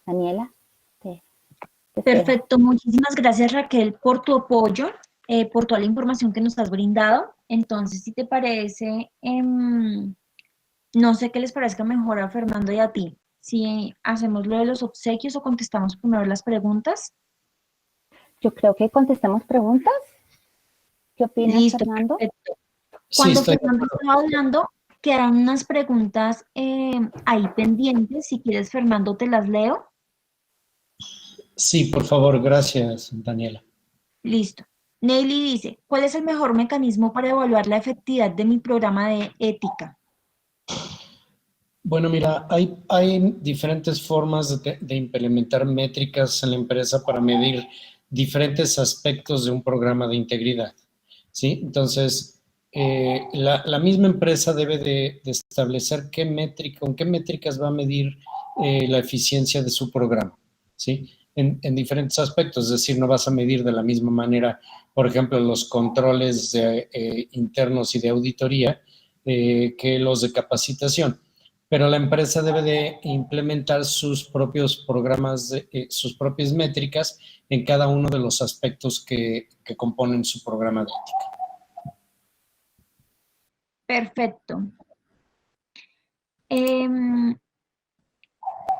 Daniela. Perfecto, muchísimas gracias Raquel por tu apoyo, por toda la información que nos has brindado. Entonces, si te parece, no sé qué les parezca mejor a Fernando y a ti, si hacemos lo de los obsequios o contestamos primero las preguntas. Yo creo que contestemos preguntas. ¿Qué opinas, Listo, Fernando? perfecto. Sí, Cuando estoy de Fernando acuerdo. estaba hablando, quedan unas preguntas ahí pendientes. Si quieres, Fernando, te las leo. Sí, por favor, gracias, Daniela. Listo. Neily dice, ¿cuál es el mejor mecanismo para evaluar la efectividad de mi programa de ética? Bueno, mira, hay diferentes formas de implementar métricas en la empresa para medir diferentes aspectos de un programa de integridad, ¿sí? Entonces, la misma empresa debe de establecer con qué métricas va a medir la eficiencia de su programa, ¿sí? En diferentes aspectos, es decir, no vas a medir de la misma manera, por ejemplo, los controles internos y de auditoría que los de capacitación, pero la empresa debe de implementar sus propios programas, sus propias métricas en cada uno de los aspectos que componen su programa de ética. Perfecto.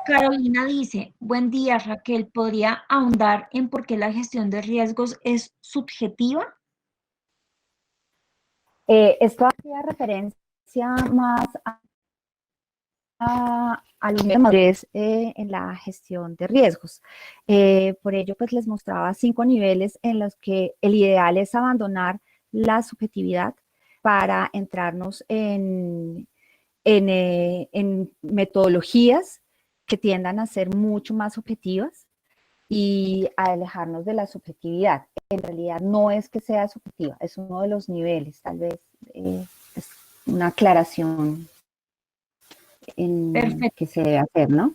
Carolina dice, buen día Raquel, ¿podría ahondar en por qué la gestión de riesgos es subjetiva? Esto hacía referencia más al nivel de madurez en la gestión de riesgos. Por ello, pues les mostraba 5 niveles en los que el ideal es abandonar la subjetividad para entrarnos en metodologías que tiendan a ser mucho más objetivas y a alejarnos de la subjetividad. En realidad no es que sea subjetiva, es uno de los niveles, tal vez es una aclaración Perfecto, que se debe hacer, ¿no?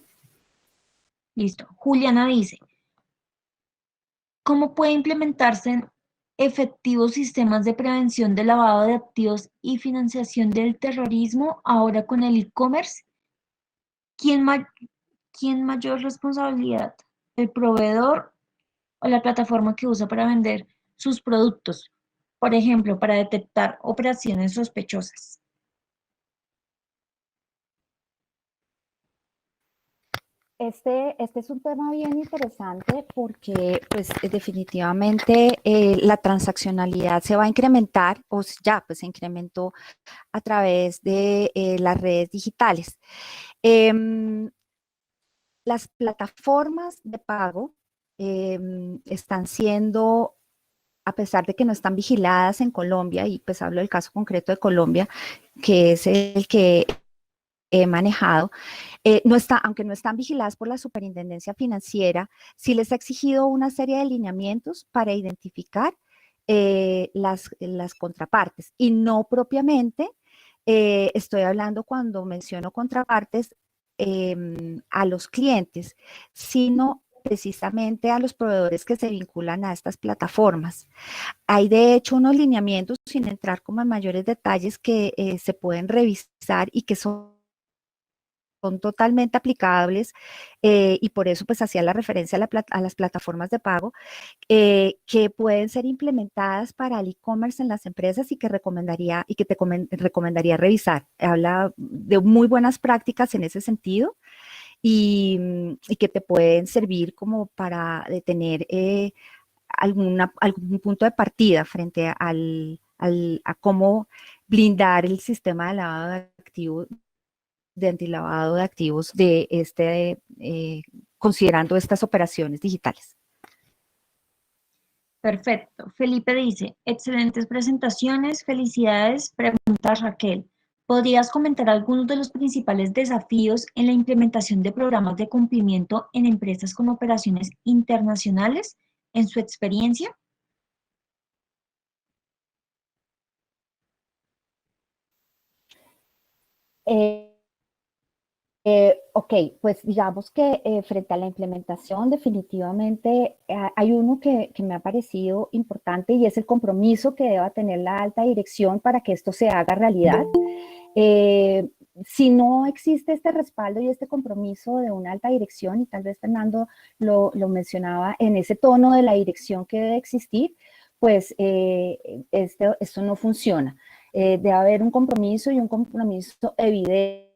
listo. Juliana dice, ¿cómo puede implementarse efectivos sistemas de prevención de lavado de activos y financiación del terrorismo ahora con el e-commerce? ¿Quién mayor responsabilidad? ¿El proveedor o la plataforma que usa para vender sus productos? Por ejemplo, para detectar operaciones sospechosas. Este es un tema bien interesante porque pues definitivamente la transaccionalidad se va a incrementar o ya pues se incrementó a través de las redes digitales. Las plataformas de pago están siendo, a pesar de que no están vigiladas en Colombia, y pues hablo del caso concreto de Colombia, que es el que he manejado, aunque no están vigiladas por la Superintendencia Financiera, sí les ha exigido una serie de lineamientos para identificar las contrapartes y no propiamente, estoy hablando cuando menciono contrapartes a los clientes, sino precisamente a los proveedores que se vinculan a estas plataformas. Hay de hecho unos lineamientos, sin entrar como en mayores detalles, que se pueden revisar y que son totalmente aplicables y por eso pues hacía la referencia a las plataformas de pago que pueden ser implementadas para el e-commerce en las empresas y que recomendaría revisar. Habla de muy buenas prácticas en ese sentido y que te pueden servir como para tener algún punto de partida frente a cómo blindar el sistema de lavado de activos de antilavado de activos de considerando estas operaciones digitales. Perfecto. Felipe dice, excelentes presentaciones, felicidades. Pregunta Raquel, ¿podrías comentar algunos de los principales desafíos en la implementación de programas de cumplimiento en empresas con operaciones internacionales en su experiencia? Ok, pues digamos que frente a la implementación definitivamente hay uno que me ha parecido importante y es el compromiso que deba tener la alta dirección para que esto se haga realidad. Si no existe este respaldo y este compromiso de una alta dirección, y tal vez Fernando lo mencionaba, en ese tono de la dirección que debe existir, pues esto no funciona. Debe haber un compromiso y un compromiso evidente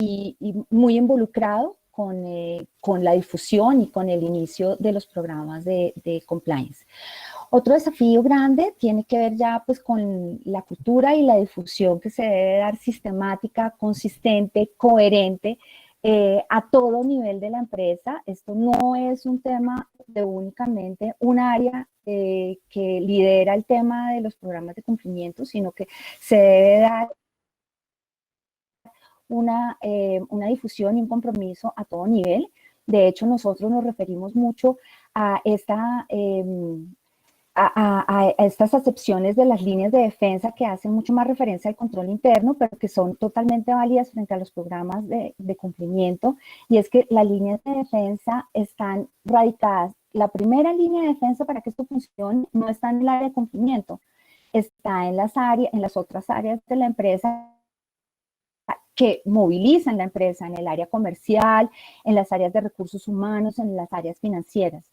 y muy involucrado con la difusión y con el inicio de los programas de compliance. Otro desafío grande tiene que ver ya pues con la cultura y la difusión que se debe dar sistemática, consistente, coherente a todo nivel de la empresa. Esto no es un tema de únicamente un área que lidera el tema de los programas de cumplimiento, sino que se debe dar una difusión y un compromiso a todo nivel. De hecho, nosotros nos referimos mucho a estas acepciones de las líneas de defensa que hacen mucho más referencia al control interno, pero que son totalmente válidas frente a los programas de cumplimiento, y es que las líneas de defensa están radicadas. La primera línea de defensa para que esto funcione no está en el área de cumplimiento, está en las otras áreas de la empresa que movilizan la empresa, en el área comercial, en las áreas de recursos humanos, en las áreas financieras.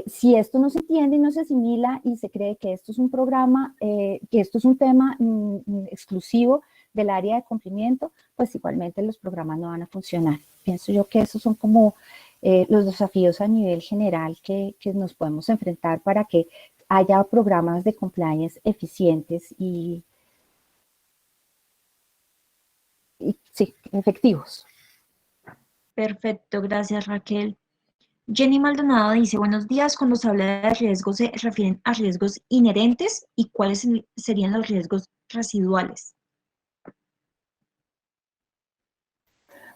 Si esto no se entiende y no se asimila y se cree que esto es un programa, que esto es un tema exclusivo del área de cumplimiento, pues igualmente los programas no van a funcionar. Pienso yo que esos son como los desafíos a nivel general que nos podemos enfrentar para que haya programas de compliance eficientes y sí, efectivos. Perfecto, gracias Raquel. Jenny Maldonado dice, buenos días, cuando se habla de riesgos se refieren a riesgos inherentes y cuáles serían los riesgos residuales.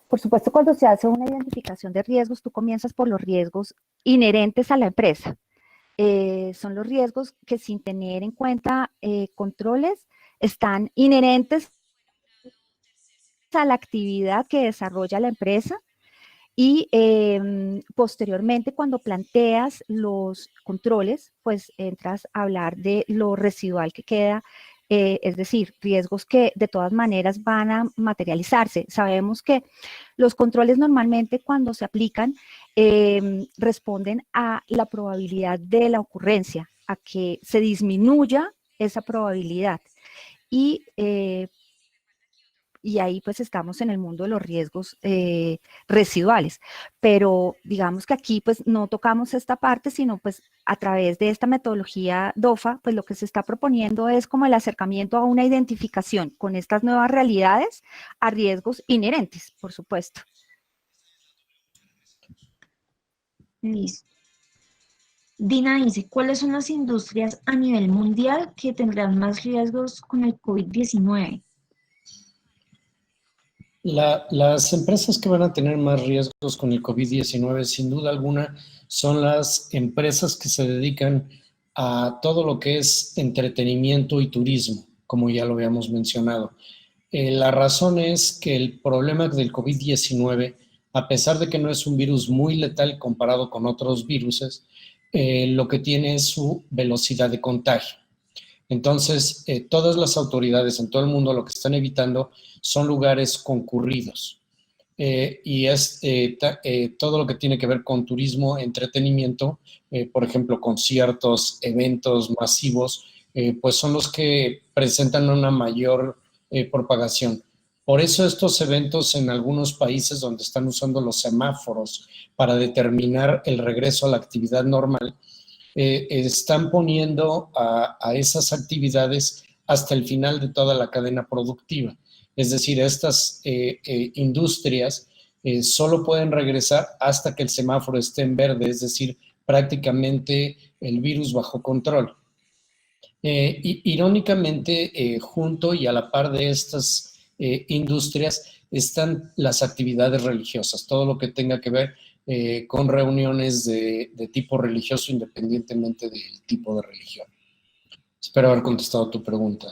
Por supuesto, cuando se hace una identificación de riesgos, tú comienzas por los riesgos inherentes a la empresa. Son los riesgos que sin tener en cuenta controles están inherentes a la actividad que desarrolla la empresa y posteriormente cuando planteas los controles, pues entras a hablar de lo residual que queda, es decir, riesgos que de todas maneras van a materializarse. Sabemos que los controles normalmente cuando se aplican responden a la probabilidad de la ocurrencia, a que se disminuya esa probabilidad. Y ahí pues estamos en el mundo de los riesgos residuales, pero digamos que aquí pues no tocamos esta parte, sino pues a través de esta metodología DOFA, pues lo que se está proponiendo es como el acercamiento a una identificación con estas nuevas realidades a riesgos inherentes, por supuesto. Listo. Dina dice, ¿cuáles son las industrias a nivel mundial que tendrán más riesgos con el COVID-19? Las empresas que van a tener más riesgos con el COVID-19, sin duda alguna, son las empresas que se dedican a todo lo que es entretenimiento y turismo, como ya lo habíamos mencionado. La razón es que el problema del COVID-19, a pesar de que no es un virus muy letal comparado con otros viruses, lo que tiene es su velocidad de contagio. Entonces, todas las autoridades en todo el mundo lo que están evitando son lugares concurridos. Y es todo lo que tiene que ver con turismo, entretenimiento, por ejemplo, conciertos, eventos masivos, pues son los que presentan una mayor propagación. Por eso estos eventos en algunos países donde están usando los semáforos para determinar el regreso a la actividad normal, están poniendo a esas actividades hasta el final de toda la cadena productiva. Es decir, estas industrias solo pueden regresar hasta que el semáforo esté en verde, es decir, prácticamente el virus bajo control. Irónicamente, junto y a la par de estas industrias están las actividades religiosas, todo lo que tenga que ver con reuniones de tipo religioso, independientemente del tipo de religión. Espero haber contestado tu pregunta.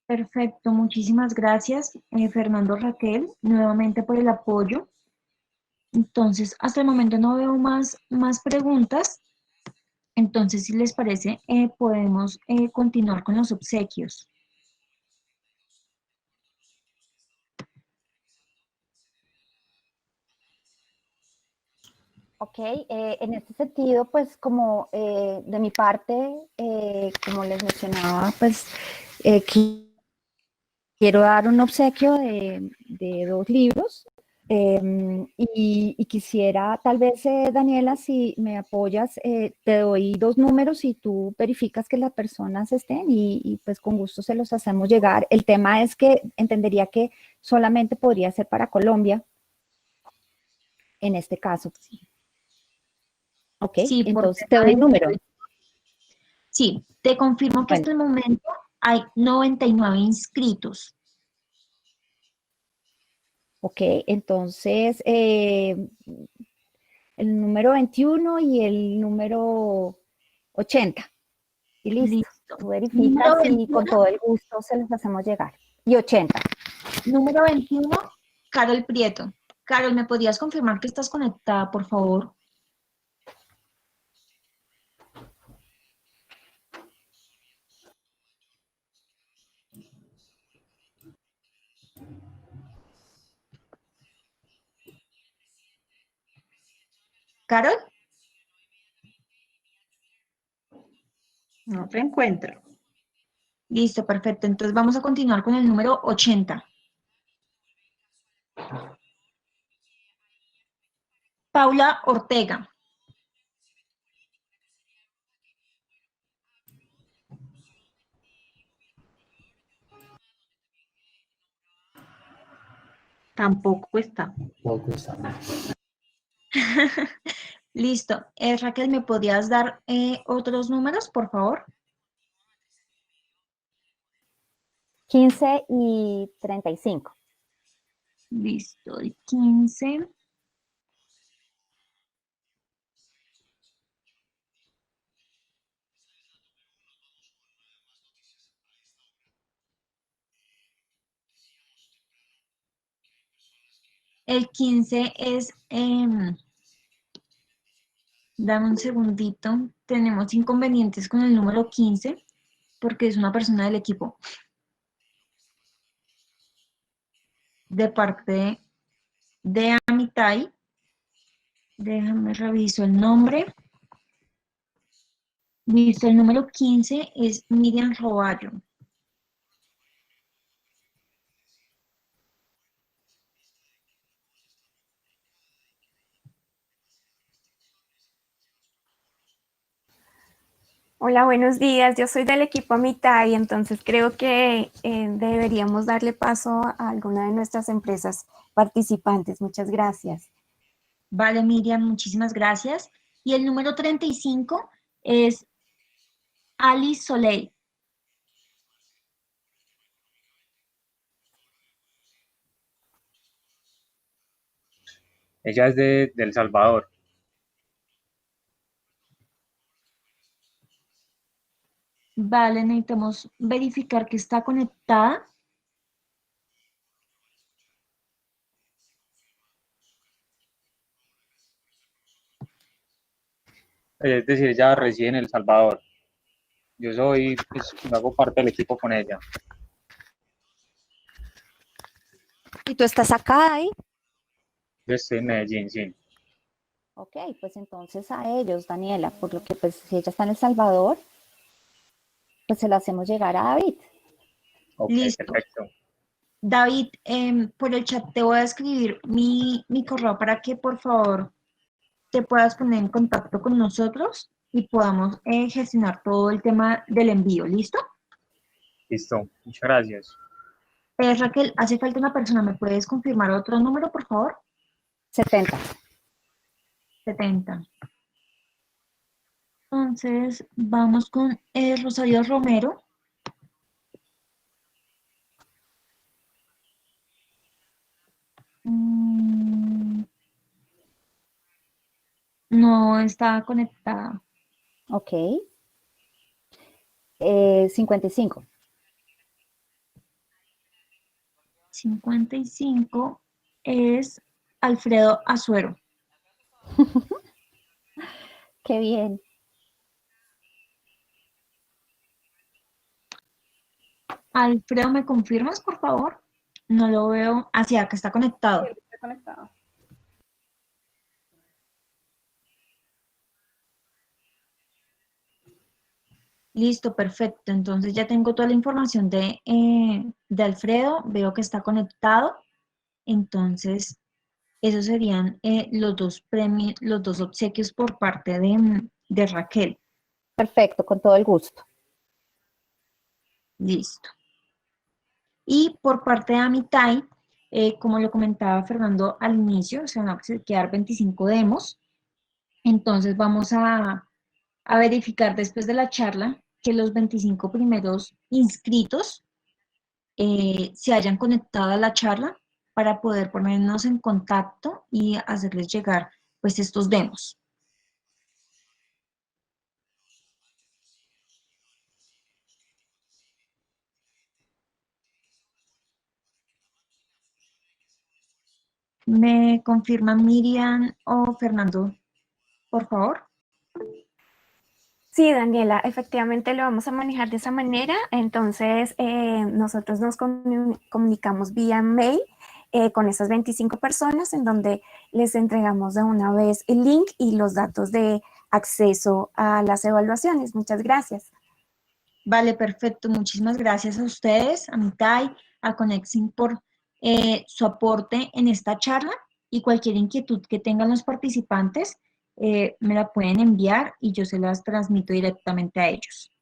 Perfecto, muchísimas gracias, Fernando, Raquel, nuevamente por el apoyo. Entonces, hasta el momento no veo más preguntas. Entonces, si les parece, podemos continuar con los obsequios. Ok, en este sentido, pues como de mi parte, como les mencionaba, pues quiero dar un obsequio de 2 libros y quisiera, tal vez, Daniela, si me apoyas, te doy 2 números y tú verificas que las personas estén y pues con gusto se los hacemos llegar. El tema es que entendería que solamente podría ser para Colombia, en este caso. Ok, Sí, entonces te doy el número. Sí, te confirmo que hasta el momento hay 99 inscritos. Ok, entonces el número 21 y el número 80. Y listo. Listo. Tú verificas y con todo el gusto se los hacemos llegar. Y 80. Número 21, Carol Prieto. Carol, ¿me podrías confirmar que estás conectada, por favor? ¿Carol? No te encuentro. Listo, perfecto. Entonces vamos a continuar con el número 80. Paula Ortega. Tampoco está. Poco está. Listo. Raquel, ¿me podrías dar otros números, por favor? 15 y 35. Listo, el 15. El 15 es, dame un segundito, tenemos inconvenientes con el número 15 porque es una persona del equipo. De parte de Amitai, déjame reviso el nombre. Listo, el número 15 es Miriam Roballo. Hola, buenos días. Yo soy del equipo Amitai, entonces creo que deberíamos darle paso a alguna de nuestras empresas participantes. Muchas gracias. Vale, Miriam, muchísimas gracias. Y el número 35 es Alice Soleil. Ella es de El Salvador. Vale, necesitamos verificar que está conectada. Es decir, ella reside en El Salvador. Yo pues, hago parte del equipo con ella. ¿Y tú estás acá ahí? Yo estoy en Medellín, sí. Ok, pues entonces a ellos, Daniela, por lo que pues si ella está en El Salvador, pues se lo hacemos llegar a David. Ok, Listo. perfecto. David, por el chat te voy a escribir mi correo para que por favor te puedas poner en contacto con nosotros y podamos gestionar todo el tema del envío. ¿Listo? Listo, muchas gracias. Raquel, hace falta una persona. ¿Me puedes confirmar otro número, por favor? 70. 70. Entonces, vamos con Rosario Romero. No está conectada. Ok. 55. 55 es Alfredo Azuero. Qué bien. Alfredo, ¿me confirmas, por favor? No lo veo. Hacia acá está conectado. Sí, está conectado. Listo, perfecto. Entonces ya tengo toda la información de Alfredo. Veo que está conectado. Entonces, esos serían los dos premios, los dos obsequios por parte de Raquel. Perfecto, con todo el gusto. Listo. Y por parte de Amitai, como lo comentaba Fernando al inicio, se van a quedar 25 demos. Entonces vamos a verificar después de la charla que los 25 primeros inscritos se hayan conectado a la charla para poder ponernos en contacto y hacerles llegar pues estos demos. ¿Me confirman Miriam o Fernando, por favor? Sí, Daniela, efectivamente lo vamos a manejar de esa manera. Entonces, nosotros nos comunicamos vía mail con esas 25 personas en donde les entregamos de una vez el link y los datos de acceso a las evaluaciones. Muchas gracias. Vale, perfecto. Muchísimas gracias a ustedes, a Mitai, a Conexin por su aporte en esta charla y cualquier inquietud que tengan los participantes me la pueden enviar y yo se las transmito directamente a ellos.